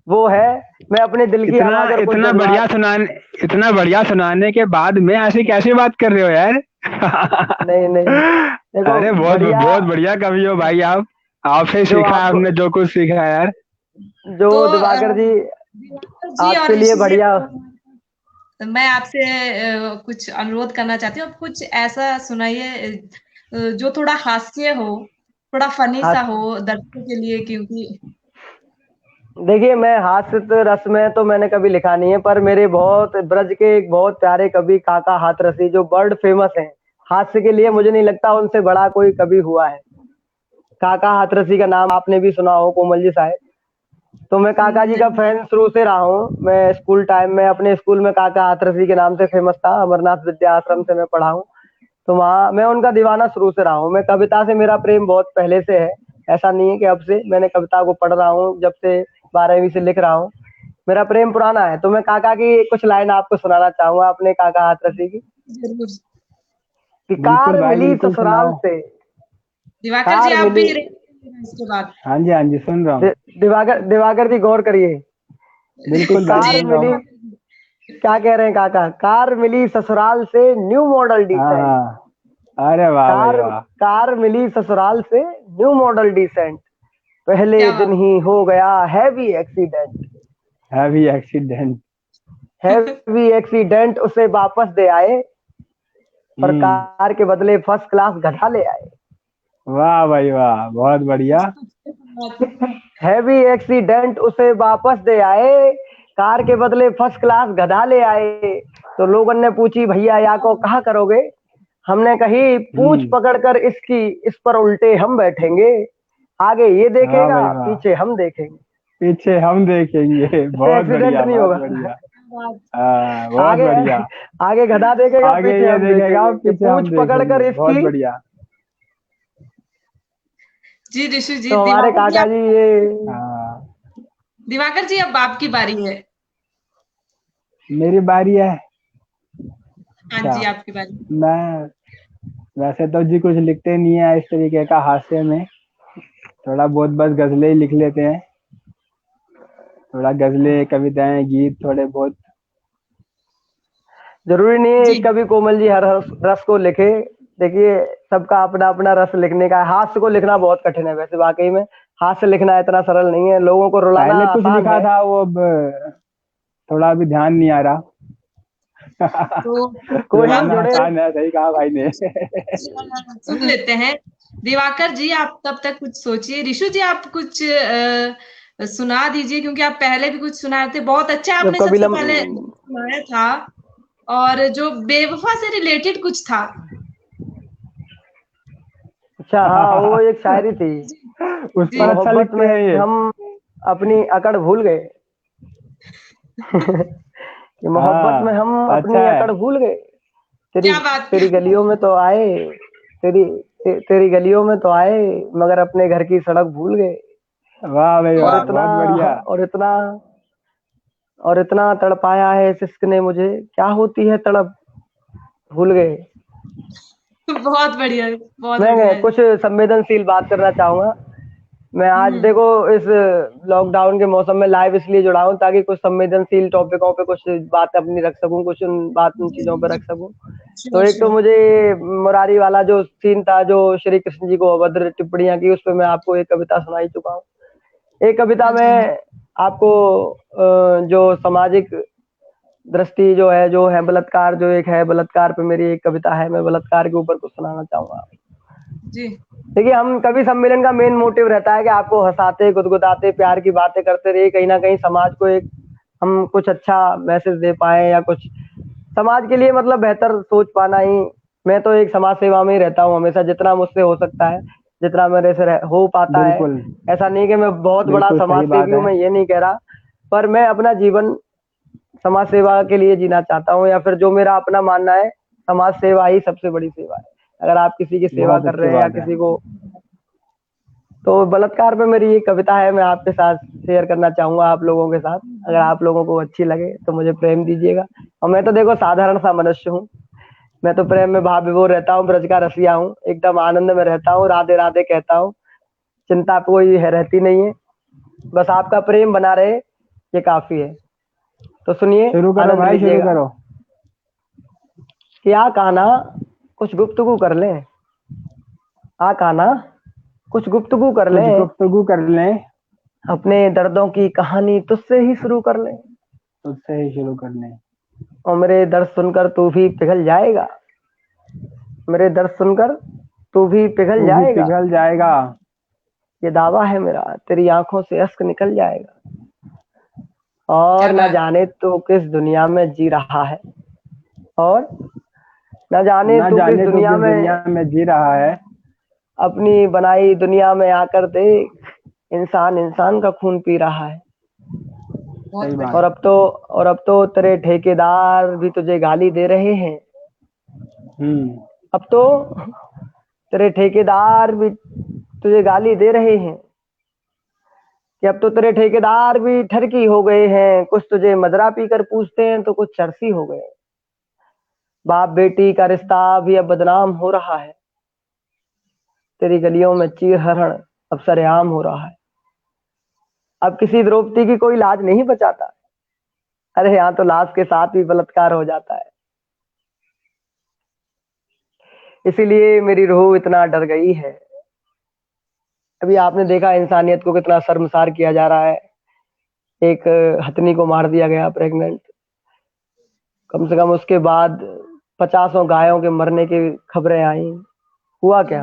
वो है। मैं अपने दिल की इतना आवाज और कुछ इतना बढ़िया जज्बात। सुनाने इतना बढ़िया सुनाने के बाद में ऐसे कैसे बात कर रहे हो यार? नहीं नहीं, देखो अरे बहुत बढ़िया। बहुत बढ़िया कवि हो भाई आप। आपसे जो सीखा है आपको, हमने जो कुछ सीखा है यार। जो तो दिवाकर जी दिवाकर जी और आपके लिए ऋषि जी, बढ़िया। मैं आपसे कुछ अनुरोध करना चाहती हूँ। आप कुछ ऐसा सुनाइए जो थोड़ा हास्य हो, थोड़ा फनी सा हास्य, हो दर्शकों के लिए, क्योंकि देखिए मैं हास्य रस में तो मैंने कभी लिखा नहीं है, पर मेरे बहुत ब्रज के एक बहुत प्यारे कवि काका हाथरसी जो वर्ल्ड फेमस हैं हास्य के लिए, मुझे नहीं लगता उनसे बड़ा कोई कवि हुआ है। काका हाथरसी का नाम आपने भी सुना हो कोमल जी शायद। तो मैं काका जी का फैन शुरू से रहा हूँ। मैं स्कूल टाइम में अपने स्कूल में काका हाथरसी के नाम से फेमस था, अमरनाथ विद्या आश्रम से मैं पढ़ा हूँ। तो वहाँ मैं उनका दीवाना शुरू से रहा हूँ। मैं कविता से मेरा प्रेम बहुत पहले से है, ऐसा नहीं है कि अब से। मैंने कविता को पढ़ रहा हूँ जब से 12वीं से लिख रहा हूँ। मेरा प्रेम पुराना है। तो मैं काका की कुछ लाइन आपको सुनाना चाहूंगा, अपने काका हाथरसी की। जरूर। कि बिल्कुल कार भाई, मिली बिल्कुल ससुराल सुनाओ। से, दिवाकर जी कार आप मिली। भी इसके बाद। हाँ जी, सुन रहा हूँ। दिवाकर दिवाकर जी गौर करिए कि बिल्कुल भाई, कार जी सुन रहा मिली, हूँ। क्या कह रहे हैं काका, कार मिली ससुराल से न्यू मॉडल हाँ डिसेंट। हाँ, अरे वाह भाई कार वाह। कार मिली ससुराल से न्यू मॉडल डिसेंट, पहले क्या दिन बात। ही हो गया heavy accident. Heavy accident. Heavy accident उसे वापस दे आए, और हम्म। कार के बदले फर्स्ट क्लास गधा ले आए। वाह भाई वाह, बहुत बढ़िया। हैवी एक्सीडेंट उसे वापस दे आए, कार के बदले फर्स्ट क्लास गधा ले आए। तो लोगों ने पूछी भैया या को कहा करोगे, हमने कही पूंछ हम्म। पकड़कर इसकी, इस पर उल्टे हम बैठेंगे, आगे ये वाह देखेगा भाई वाह, पीछे हम देखेंगे। पीछे हम देखेंगे। इससे बहुत एक्सीडेंट बढ़िया, नहीं बहुत होगा। बढ़िया। हाँ, बहुत आगे बढ़िया। आगे गधा देखेगा आगे पीछे ये हम देखेगा, देखेंगे, कि पीछे हम पूंछ पकड़कर देखेंगे। बहुत इसकी। बढ़िया। जी ऋषि जी, तो हमारे दिवाकर जी काका आप, जी ये, हाँ, दिवाकर जी अब आपकी बारी है। मेरी बारी है। हाँ अच्छा, जी आपकी बारी। मैं वैसे तो जी कुछ लिखते नहीं है इस तरीके का हास्य में, थोड़ा बहुत बस गजलें ही लिख लेते हैं। थोड़ा गजलें, कविताएं, गीत थोड़े बहुत। जरूरी नहीं है जी एक कवि कोमल जी हर रस को लिखे। देखिए, सबका अपना अपना रस लिखने का है। हास्य को लिखना बहुत कठिन है वैसे, वाकई में हास्य लिखना इतना सरल नहीं है। लोगों को रुलाना पहले कुछ आसान लिखा है। था, वो अब थोड़ा अभी ध्यान नहीं आ रहा। तो कोशिश हम रुलाना जोड़े। आसान है, सही कहा भाई ने। सुन लेते हैं। दिवाकर जी आप तब तक कुछ सोचिए, ऋषु जी आप कुछ सुना दीजिए, क्योंकि आप पहले भी कुछ सुनाए थे, बहुत अच्छा जब आपने कभी सबसे लम पहले सुनाया था, और जो बेवफा से रिलेटेड कुछ था। अच्छा, हाँ वो एक शायरी थी। उस जी पर अच्छा मोहब्बत लिखते में हैं ये। हम अपनी अकड़ भूल गए। कि मोहब्बत में हाँ, हम अच्छा अपनी है। अकड़ भूल गए। तेरी क्या बात तेरी गलियों में तो आए, तेरी गलियों में तो आए, मगर अपने घर की सड़क भूल गए। वाह भाई और वाह, इतना बहुत बढ़िया। और इतना और इतना तड़पाया है इस इश्क ने मुझे, क्या होती है तड़प भूल गए। बहुत बढ़िया, बहुत बढ़िया मैं है। कुछ संवेदनशील बात करना चाहूंगा। मैं आज हम्म। देखो इस लॉकडाउन के मौसम में लाइव इसलिए जुड़ा हूं ताकि कुछ संवेदनशील टॉपिकों पे कुछ बात अपनी रख सकूं, कुछ उन जी चीजों पे जी, रख सकूं। तो श्योर एक तो श्योर। मुझे मुरारी वाला जो सीन था, जो श्री कृष्ण जी को अभद्र टिप्पणियां की, उस पर मैं आपको एक कविता सुना ही चुका हूँ। एक कविता हाँ जी हाँ। में आपको जो सामाजिक दृष्टि जो है, बलात्कार, जो एक है बलात्कार पे मेरी एक कविता है, मैं बलात्कार के ऊपर कुछ सुनाना चाहूंगा। जी देखिए, हम कवि सम्मेलन का मेन मोटिव रहता है कि आपको हंसाते गुदगुदाते प्यार की बातें करते रहिए, कहीं ना कहीं समाज को एक हम कुछ अच्छा मैसेज दे पाए, या कुछ समाज के लिए मतलब बेहतर सोच पाना ही। मैं तो एक समाज सेवा में ही रहता हूँ हमेशा, जितना मुझसे हो सकता है, जितना मेरे से हो पाता है। बिल्कुल, ऐसा नहीं कि मैं बहुत बड़ा बिल्कुल समाज सही बात सेवी हूँ, है। मैं ये नहीं कह रहा, पर मैं अपना जीवन समाज सेवा के लिए जीना चाहता हूँ, या फिर जो मेरा अपना मानना है, समाज सेवा ही सबसे बड़ी सेवा है। अगर आप किसी की सेवा बहुत कर अच्छी रहे हैं या बात है। किसी को, तो बलात्कार पे मेरी एक कविता है, मैं आपके साथ शेयर करना चाहूंगा, आप लोगों के साथ। अगर आप लोगों को अच्छी लगे तो मुझे प्रेम दीजिएगा। और मैं तो देखो साधारण सा मनुष्य हूँ, मैं तो प्रेम में भाव विभोर रहता हूँ, ब्रज का रसिया हूँ, एकदम आनंद में रहता हूँ, राधे राधे कहता हूँ, चिंता कोई है रहती नहीं है, बस आपका प्रेम बना रहे ये काफी है। तो सुनिए, शुरू करो आनंद भाई, शुरू लीजिएगा। करो। कि आ कान्हा कुछ गुफ्तगू कर लें, आ कान्हा कुछ गुफ्तगू कर कुछ लें, गुफ्तगू कर लें। अपने दर्दों की कहानी तुझसे ही शुरू कर लें, तुझसे ही शुरू कर लें। और मेरे दर्द सुनकर तू भी पिघल जाएगा, मेरे दर्द सुनकर तू भी पिघल तू भी जाएगा, पिघल जाएगा। ये दावा है मेरा, तेरी आंखों से अश्क निकल जाएगा। और क्या न बात। जाने तू किस दुनिया में जी रहा है, और न जाने ना तू किस जाने तू दुनिया किस में, दुनिया में जी रहा है। अपनी बनाई दुनिया में आकर देख, इंसान इंसान का खून पी रहा है। बहुत सही बढ़िया। बात। और अब तो तेरे ठेकेदार भी तुझे गाली दे रहे हैं। हम्म। अब तो तेरे ठेकेदार भी तुझे गाली दे रहे हैं, कि अब तो तेरे ठेकेदार भी ठरकी हो गए हैं, कुछ तुझे मदरा पीकर पूछते हैं तो कुछ चरसी हो गए। बाप बेटी का रिश्ता भी अब बदनाम हो रहा है, तेरी गलियों में चीर हरण अब सरेआम हो रहा है। अब किसी द्रौपदी की कोई लाज नहीं बचाता, अरे यहाँ तो लाश के साथ भी बलात्कार हो जाता है। इसीलिए मेरी रूह इतना डर गई है। अभी आपने देखा इंसानियत को कितना शर्मसार किया जा रहा है। एक हथनी को मार दिया गया प्रेग्नेंट, कम से कम उसके बाद 50 गायों के मरने की खबरें आई। हुआ क्या?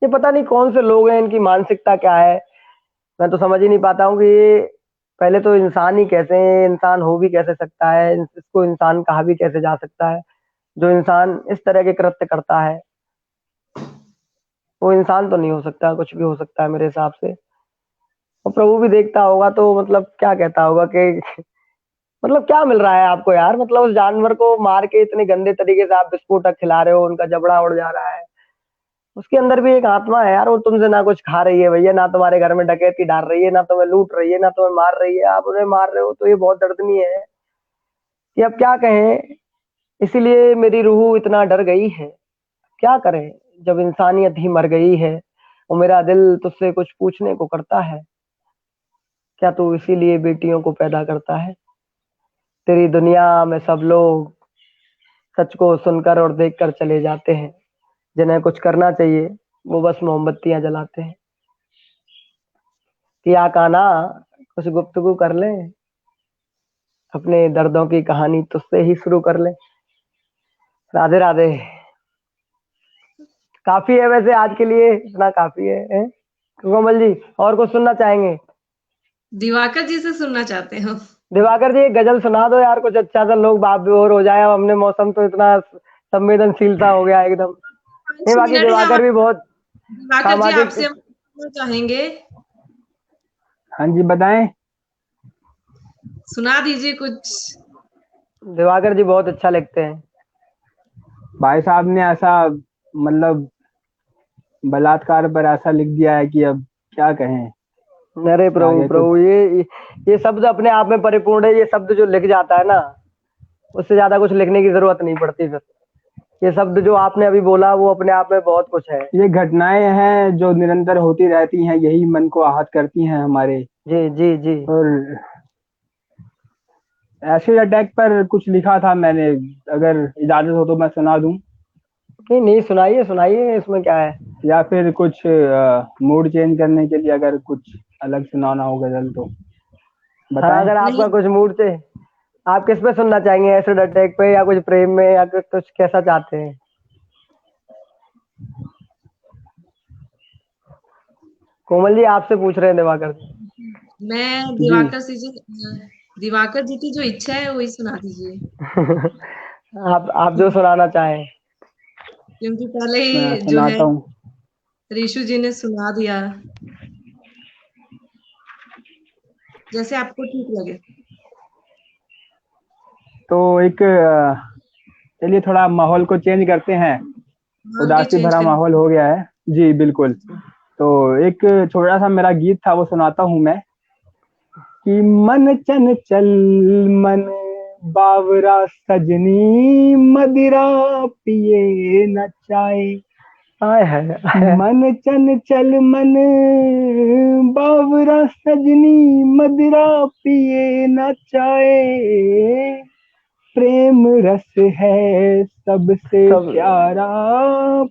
ये पता नहीं कौन से लोग हैं, इनकी मानसिकता क्या है। मैं तो समझ ही नहीं पाता हूँ कि ये पहले तो इंसान ही कैसे है, इंसान हो भी कैसे सकता है, इसको इंसान कहा भी कैसे जा सकता है। जो इंसान इस तरह के कृत्य करता है वो इंसान तो नहीं हो सकता, कुछ भी हो सकता है मेरे हिसाब से। और प्रभु भी देखता होगा तो मतलब क्या कहता होगा कि मतलब क्या मिल रहा है आपको यार, मतलब उस जानवर को मार के इतने गंदे तरीके से आप विस्फोटक खिला रहे हो, उनका जबड़ा उड़ जा रहा है। उसके अंदर भी एक आत्मा है यार, वो तुमसे ना कुछ खा रही है भैया, ना तुम्हारे घर में डकैती डाल रही है, ना तुम्हें लूट रही है, ना तुम्हें मार रही है, आप उन्हें मार रहे हो। तो ये बहुत दर्दनीय है कि अब क्या कहें। इसीलिए मेरी रूह इतना डर गई है। क्या करें जब इंसानियत ही मर गई है। और मेरा दिल तुझसे कुछ पूछने को करता है, क्या तू इसीलिए बेटियों को पैदा करता है? तेरी दुनिया में सब लोग सच को सुनकर और देखकर चले जाते हैं, जिन्हें कुछ करना चाहिए वो बस मोमबत्तियां जलाते हैं। क्या काना, कुछ गुफ्तगू कर ले, अपने दर्दों की कहानी तुझसे ही शुरू कर ले। राधे राधे। काफी है वैसे आज के लिए, इतना काफी है? कोमल जी और कुछ सुनना चाहेंगे? दिवाकर जी से सुनना चाहते हो? दिवाकर जी एक गजल सुना दो यार, कुछ अच्छा सा, लोग बाप बेहोर हो जाए। अब हमने मौसम तो इतना संवेदनशील सा हो गया एकदम। नहीं 5 बाकी मिनट है दिवाकर भी बहुत दिवाकर जी, सामाजिक। आपसे हम सुनना चाहेंगे, हाँ जी बताएं। सुना दीजिए कुछ। दिवाकर जी बहुत अच्छा लिखते हैं। भाई साहब ने ऐसा मतलब बलात्कार पर ऐसा लिख दिया है कि अब क्या कहें। अरे प्रभु आगे कुछ प्रभु, ये शब्द अपने आप में परिपूर्ण है। ये शब्द जो लिख जाता है ना, उससे ज्यादा कुछ लिखने की जरूरत नहीं पड़ती फिर। ये शब्द जो आपने अभी बोला वो अपने आप में बहुत कुछ है। ये घटनाएं हैं जो निरंतर होती रहती हैं, यही मन को आहत करती हैं हमारे। जी जी जी। और एसिड अटैक पर कुछ लिखा था मैंने, अगर इजाजत हो तो मैं सुना दूं। नहीं नहीं, सुनाइए सुनाइए, इसमें क्या है। या फिर कुछ मूड चेंज करने के लिए अगर कुछ अलग सुनाना हो गजल तो हाँ बताएं। अगर नहीं, आपका कुछ मूड से, आप किस पे सुनना चाहेंगे? एसिड अटैक पे या कुछ प्रेम में या कुछ कैसा चाहते हैं? कोमल जी आपसे पूछ रहे हैं दिवाकर मैं जी दिवाकर जी की जो इच्छा है वही सुना दीजिए, जी। आप जो सुनाना चाहें। क्योंकि पहले मैं ही जो है सुनाता हूँ। ऋषु जी ने सुना दिया, जैसे आपको ठीक लगे। तो एक चलिए थोड़ा माहौल को चेंज करते हैं, हाँ जी, उदासी चेंज भरा कर। माहौल हो गया है। जी बिल्कुल। तो एक छोटा सा मेरा गीत था वो सुनाता हूँ मैं कि मन चंचल मन बावरा सजनी मदिरा पिए न चाहे। हाय हाय। मन चंचल मन बावरा सजनी मदिरा पिए न चाहे। प्रेम रस है सबसे सब प्यारा,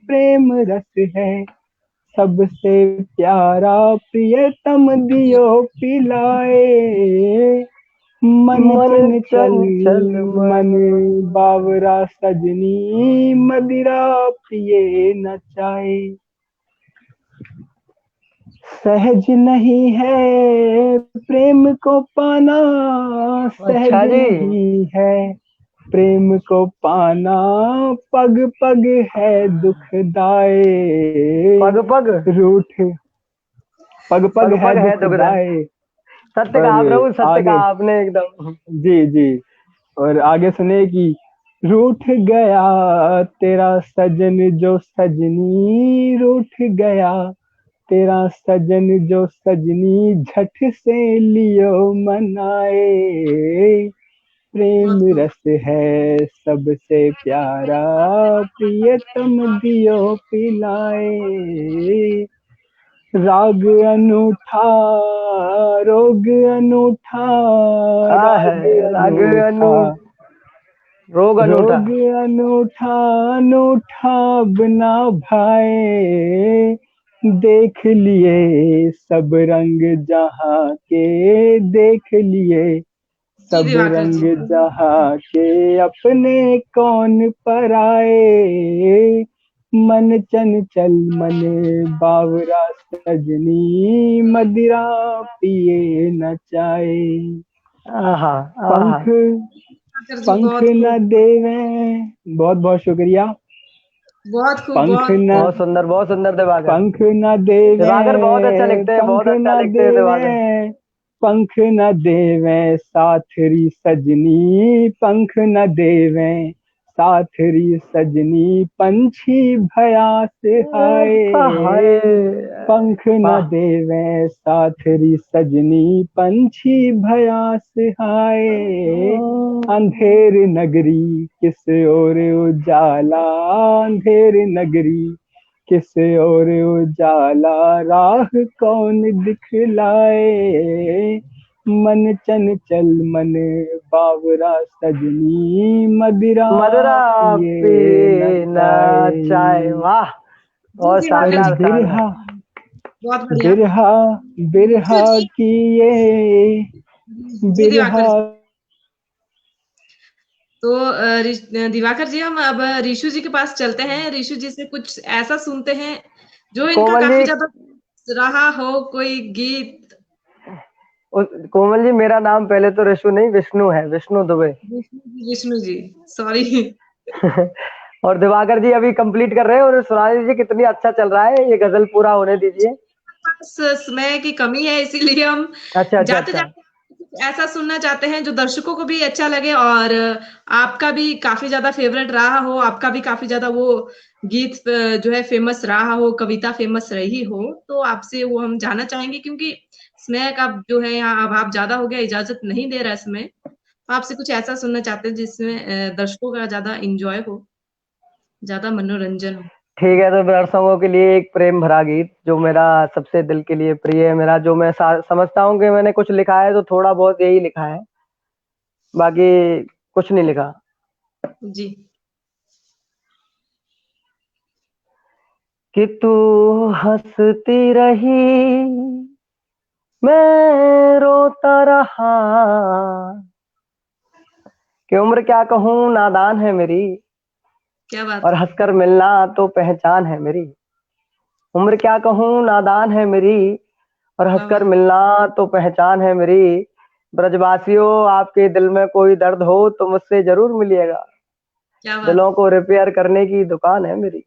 प्रेम रस है सबसे प्यारा, प्रियतम दियो पिलाए। मन मन चंचल चंचल मन मन। बावरा सजनी मदिरा पिए न चाहे। सहज नहीं है प्रेम को पाना, सहज अच्छा जी। नहीं है प्रेम को पाना, पग पग है दुखदाए। पग पग रूठ पग पग पग है पग है दुखदाई। दुखदाए। सत्य और कहा प्रभु, सत्य आगे कहा आपने एकदम। जी जी, और आगे सुने कि रूठ गया तेरा सजन जो सजनी, रूठ गया तेरा सजन जो सजनी झट से लियो मनाए, प्रेम बहुत खूब। रस है सबसे प्यारा, प्रियतम दियो पिलाए। राग अनूठा, रोग अनूठा, आ है राग राग अनूठा, रोग अनूठा। रोग अनूठा, अनूठा बना भाए। देख लिए सब रंग जहाँ के, देख लिए जी सब दिवाकर रंग जी। जहाँ के, अपने कौन पराए। मन चंचल मन बावरा सजनी, मदिरा पिए न जाए। आहा आहा। पंख, दिवाकर जी पंख बहुत न खूब। देवे, बहुत बहुत शुक्रिया। बहुत खूब, पंख बहुत न, बहुत सुंदर दिवाकर। पंख न देवे, दिवाकर बहुत अच्छा लिखते हैं, पंख बहुत अच्छा न लिखते हैं देवे, दिवाकर। पंख न देवे साथरी सजनी, पंख न देवे साथरी सजनी, पंछी भयास हाय। हाय। पंख न वाह। देवे साथरी सजनी, पंछी भयास हाय। अंधेर नगरी किस ओर उजाला, अंधेर नगरी किस ओर उजाला, राह कौन दिखलाए। मन चंचल मन बावरा सजनी, मदिरा मदरा पिए न पीना चाय। जाए। वाह, जी बहुत दिवाकर शानदार जी। शानदार। बिरहा, बहुत बढ़िया। बिरहा, रिशु बिरहा जी। की ये, जी दिवाकर बिरहा। जी। तो दिवाकर जी हम अब रिशु जी के पास चलते हैं। रिशु जी से कुछ ऐसा सुनते हैं जो इनका कोमल काफी जी, ज्यादा रहा हो, कोई गीत। कोमल जी, मेरा नाम पहले तो ऋषु नहीं विष्णु है, विष्णु दुबे। विष्णु जी, सॉरी। और दिवाकर जी अभी कंप्लीट कर रहे हैं, और सुना दीजिए कितनी अच्छा चल रहा है, ये गजल पूरा होने दीजिए। समय की कमी है, इसीलिए हम अच्छा अच्छा जाते अच्छा। जाते ऐसा सुनना चाहते हैं जो दर्शकों को भी अच्छा लगे, और आपका भी काफी ज्यादा फेवरेट रहा हो, आपका भी काफी ज्यादा वो गीत जो है फेमस रहा हो, कविता फेमस रही हो, तो आपसे वो हम जानना चाहेंगे। क्योंकि समय का जो है यहाँ अभाव ज्यादा हो गया, इजाजत नहीं दे रहा है समय। तो आपसे कुछ ऐसा सुनना चाहते हैं जिसमें दर्शकों का ज्यादा इंजॉय हो, ज्यादा मनोरंजन हो। ठीक है, तो दर्शकों के लिए एक प्रेम भरा गीत जो मेरा सबसे दिल के लिए प्रिय है, मेरा जो मैं समझता हूँ कि मैंने कुछ लिखा है तो थोड़ा बहुत यही लिखा है, बाकी कुछ नहीं लिखा। जी। कि तू हंसती रही, मैं रोता रहा, कि उम्र क्या कहूँ नादान है मेरी, क्या बात और है। हंसकर मिलना तो पहचान है मेरी। उम्र क्या कहूँ नादान है मेरी, और वाह हंसकर वाह। मिलना तो पहचान है मेरी। ब्रजवासियों, आपके दिल में कोई दर्द हो तो मुझसे जरूर मिलिएगा, क्या बात। दिलों को रिपेयर करने की दुकान है मेरी।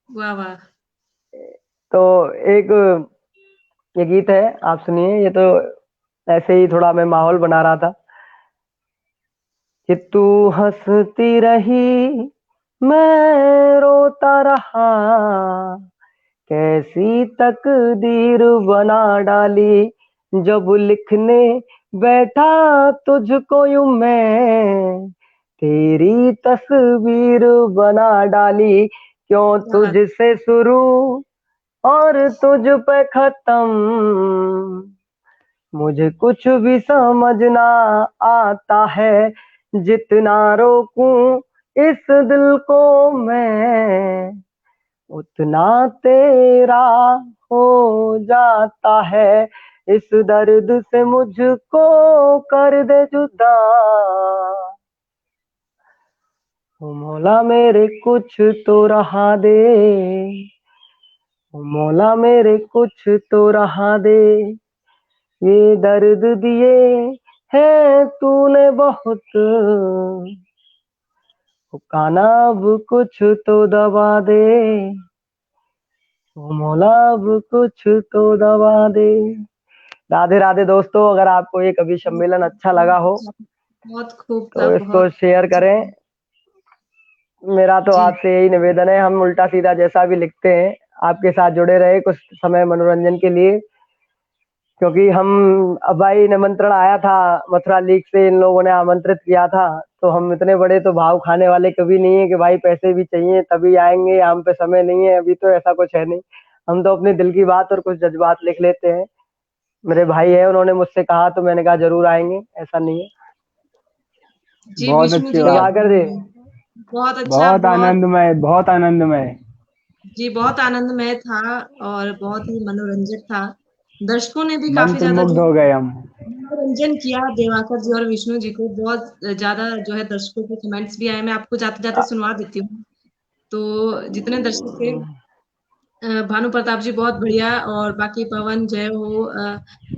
वाह वाह। तो एक ये गीत है, आप सुनिए। ये तो ऐसे ही थोड़ा मैं माहौल बना रहा था कि तू हंसती रही, मैं रोता रहा, कैसी तकदीर बना डाली, जब लिखने बैठा तुझको यूं मैं, तेरी तस्वीर बना डाली, क्यों क्या बात। तुझसे शुरू और तुझ पे खत्म, मुझे कुछ भी समझना आता है, जितना रोकूं इस दिल को मैं, उतना तेरा हो जाता है, इस दर्द से मुझको कर दे जुदा, ओ मौला मेरे कुछ तो रहा दे, ओ मौला मेरे कुछ तो रहा दे, ये दर्द दिए है तूने बहुत, ओ काना अब कुछ तो दबा दे, ओ मौला अब कुछ तो दबा दे। राधे राधे दोस्तों, अगर आपको ये कवि सम्मेलन अच्छा लगा हो बहुत खूब था, तो इसको बहुत। शेयर करें। मेरा तो जी। आपसे यही निवेदन है, हम उल्टा सीधा जैसा भी लिखते हैं आपके साथ जुड़े रहे कुछ समय मनोरंजन के लिए, क्योंकि हम अब भाई निमंत्रण आया था मथुरा लीग से, इन लोगों ने आमंत्रित किया था, तो हम इतने बड़े तो भाव खाने वाले कभी नहीं है कि भाई पैसे भी चाहिए तभी आएंगे, हम पे समय नहीं है अभी, तो ऐसा कुछ है नहीं। हम तो अपने दिल की बात और कुछ जज्बात लिख लेते हैं। मेरे भाई है, उन्होंने मुझसे कहा तो मैंने कहा जरूर आएंगे, ऐसा नहीं है। जी बहुत विष्णु अच्छी जी, बात। दिवाकर जी, बहुत अच्छा, बहुत आनंदमय, बहुत आनंदमय। जी बहुत आनंदमय था और बहुत ही मनोरंजक था। दर्शकों ने भी काफी मंत्र ज्यादा मुग्ध हो गए हम। मनोरंजन किया देवाकर जी और विष्णु जी को। बहुत ज्यादा जो है दर्शकों के कमेंट्स भी आए, मैं आपको जाते जाते सुनवा देती हूँ। तो जितने दर्शक थे, भानु प्रताप जी बहुत बढ़िया, और बाकी पवन जय हो,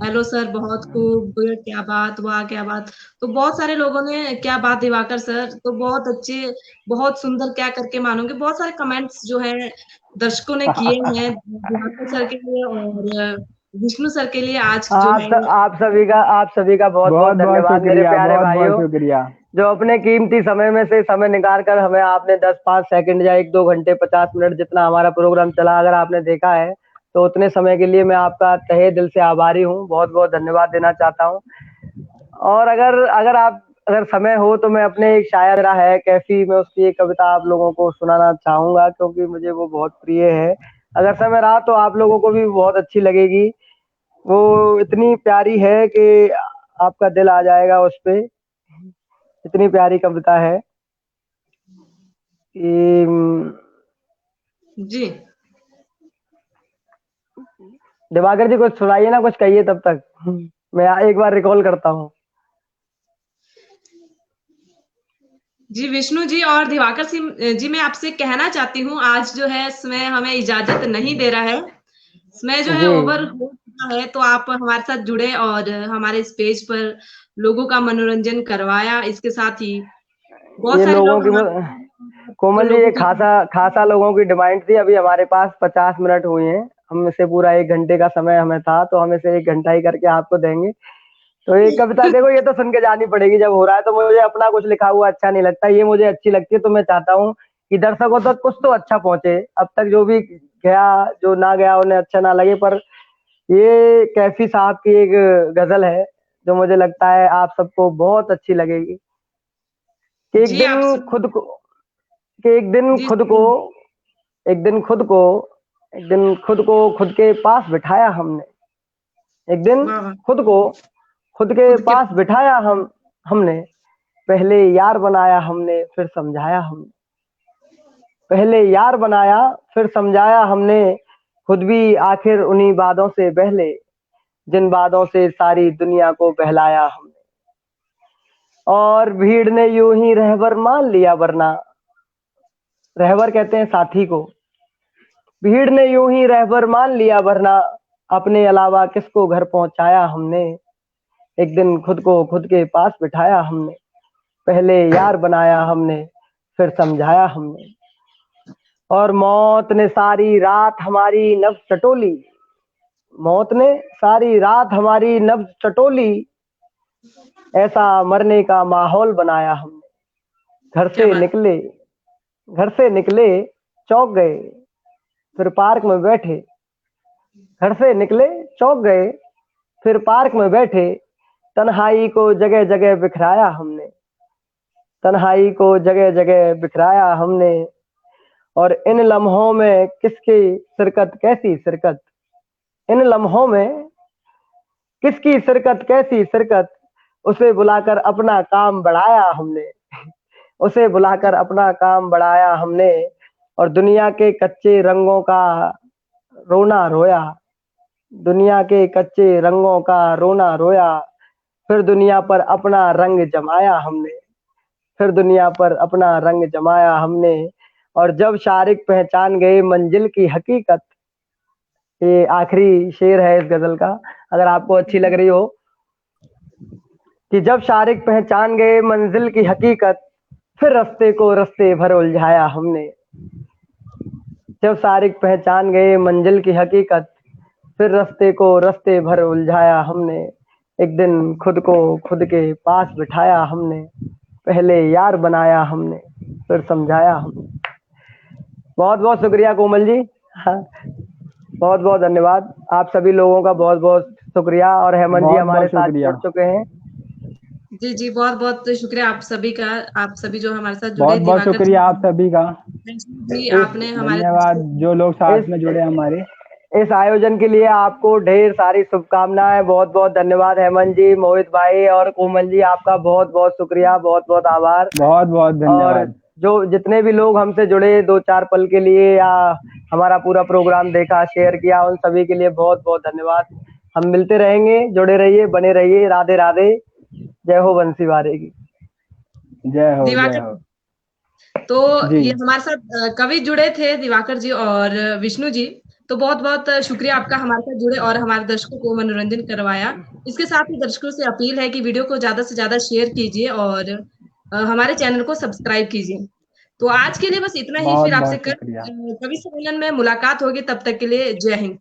हेलो सर बहुत खूब, क्या बात, वाह क्या बात। तो बहुत सारे लोगों ने क्या बात दिवाकर सर, तो बहुत अच्छे, बहुत सुंदर, क्या करके मानोगे, बहुत सारे कमेंट्स जो है दर्शकों ने किए हैं दिवाकर सर के लिए और विष्णु सर के लिए। आज जो है आप सभी का बहुत बहुत बहुत बहुत धन्यवाद मेरे शुक्रिया, प्यारे बहुत बहुत भाइयों, शुक्रिया। जो अपने कीमती समय में से समय निकाल कर हमें आपने 10-5 सेकंड या 1-2 घंटे 50 मिनट जितना हमारा प्रोग्राम चला अगर आपने देखा है, तो उतने समय के लिए मैं आपका तहे दिल से आभारी हूँ, बहुत बहुत धन्यवाद देना चाहता हूँ। और अगर समय हो तो मैं अपने एक शायर मेरा है कैफी में, उसकी एक कविता आप लोगों को सुनाना चाहूंगा, क्योंकि मुझे वो बहुत प्रिय है। अगर समय रहा तो आप लोगों को भी बहुत अच्छी लगेगी। वो इतनी प्यारी है कि आपका दिल आ जाएगा उस पे, इतनी प्यारी कविता है कि जी दिवाकर जी कुछ सुनाइए ना, कुछ कहिए तब तक मैं एक बार रिकॉल करता हूँ। जी विष्णु जी और दिवाकर सिंह जी, मैं आपसे कहना चाहती हूँ, आज जो है समय हमें इजाजत नहीं दे रहा है, समय जो है जी, ओवर हो चुका है। तो आप हमारे साथ जुड़े और हमारे इस पेज पर लोगों का मनोरंजन करवाया। इसके साथ ही बहुत ये सारे लोगों लोग की तो कोमल जी, ये लोगों की खासा खासा लोगों की डिमांड थी। अभी हमारे पास 50 मिनट हुए हैं, हम से पूरा 1 घंटे का समय हमें था, तो हम इसे 1 घंटा ही करके आपको देंगे। तो ये कविता देखो, ये तो सुन के जानी पड़ेगी जब हो रहा है, तो मुझे अपना कुछ लिखा हुआ अच्छा नहीं लगता, ये मुझे अच्छी लगती है, तो मैं चाहता हूँ कि दर्शकों तक कुछ तो अच्छा पहुंचे। अब तक जो भी गया, जो ना गया उन्हें अच्छा ना लगे, पर ये कैफी साहब की एक गजल है जो मुझे लगता है आप सबको बहुत अच्छी लगेगी। कि एक जी दिन आप खुद को कि एक दिन जी खुद को एक दिन खुद को एक दिन खुद को खुद के पास बिठाया हमने। एक दिन वाह वाह, खुद को खुद के खुद के पास बिठाया हमने। पहले यार बनाया हमने, फिर समझाया हमने। पहले यार बनाया, फिर समझाया हमने। खुद भी आखिर उन्हीं बातों से बहले, जिन बातों से सारी दुनिया को बहलाया हमने। और भीड़ ने यूं ही रहबर मान लिया, वरना रहबर कहते हैं साथी को। भीड़ ने यूं ही रहबर मान लिया, वरना अपने अलावा किसको घर पहुंचाया हमने। एक दिन खुद को खुद के पास बिठाया हमने। पहले यार बनाया हमने, फिर समझाया हमने। और मौत ने सारी रात हमारी नब्ज टटोली। मौत ने सारी रात हमारी नब्ज टटोली। ऐसा मरने का माहौल बनाया हमने। क्या बात। घर से निकले चौंक गए, फिर पार्क में बैठे। घर से निकले चौंक गए, फिर पार्क में बैठे। तन्हाई को जगह जगह बिखराया हमने। तन्हाई को जगह जगह बिखराया हमने। और इन लम्हों में किसकी शिरकत, कैसी शिरकत। इन लम्हों में किसकी शिरकत, कैसी शिरकत। उसे बुलाकर अपना काम बढ़ाया हमने। उसे बुलाकर अपना काम बढ़ाया हमने। और दुनिया के कच्चे रंगों का रोना रोया। दुनिया के कच्चे रंगों का रोना रोया। फिर दुनिया पर अपना रंग जमाया हमने। फिर दुनिया पर अपना रंग जमाया हमने। और जब शारिक पहचान गए मंजिल की हकीकत। ये आखिरी शेर है इस गजल का, अगर आपको अच्छी लग रही हो। कि जब शारिक पहचान गए मंजिल की हकीकत, फिर रास्ते को रास्ते भर उलझाया हमने। जब शारिक पहचान गए मंजिल की हकीकत, फिर रास्ते को रास्ते भर उलझाया हमने। एक दिन खुद को खुद के पास बिठाया हमने। पहले यार बनाया हमने, फिर समझाया हमने। बहुत बहुत शुक्रिया कोमल जी। बहुत बहुत धन्यवाद। आप सभी लोगों का बहुत बहुत शुक्रिया। और हेमंत जी बहुत हमारे बहुत साथ शुक्रिया। जुड़ चुके हैं। जी जी, बहुत बहुत शुक्रिया आप सभी का, आप सभी जो हमारे साथ जुड़े। बहुत बहुत दिवाकर शुक्रिया आप सभी का। जी, इस आपने हमारे धन्यवाद जो लोग साथ इस में जुड़े हमारे। इस आयोजन के लिए आपको ढेर सारी शुभकामनाएं। बहुत बहुत धन्यवाद हेमंत जी, मोहित भाई और कोमल जी, आपका बहुत बहुत शुक्रिया, बहुत बहुत आभार। बहुत बहुत और धन्यवाद। जो जितने भी लोग हमसे जुड़े 2-4 पल के लिए या हमारा पूरा प्रोग्राम देखा, शेयर किया, उन सभी के लिए बहुत बहुत धन्यवाद। हम मिलते रहेंगे, जुड़े रहिए, बने रहिए। राधे राधे। जय हो बंसी वारे की। जय हो जय दिवाकर, हो। तो जी ये हमारे साथ कवि जुड़े थे, दिवाकर जी और विष्णु जी। तो बहुत बहुत शुक्रिया आपका हमारे साथ जुड़े और हमारे दर्शकों को मनोरंजन करवाया। इसके साथ ही दर्शकों से अपील है कि वीडियो को ज्यादा से ज्यादा शेयर कीजिए और हमारे चैनल को सब्सक्राइब कीजिए। तो आज के लिए बस इतना ही, बहुत फिर आपसे बहुत कल शुक्रिया। कवि सम्मेलन में मुलाकात होगी। तब तक के लिए जय हिंद।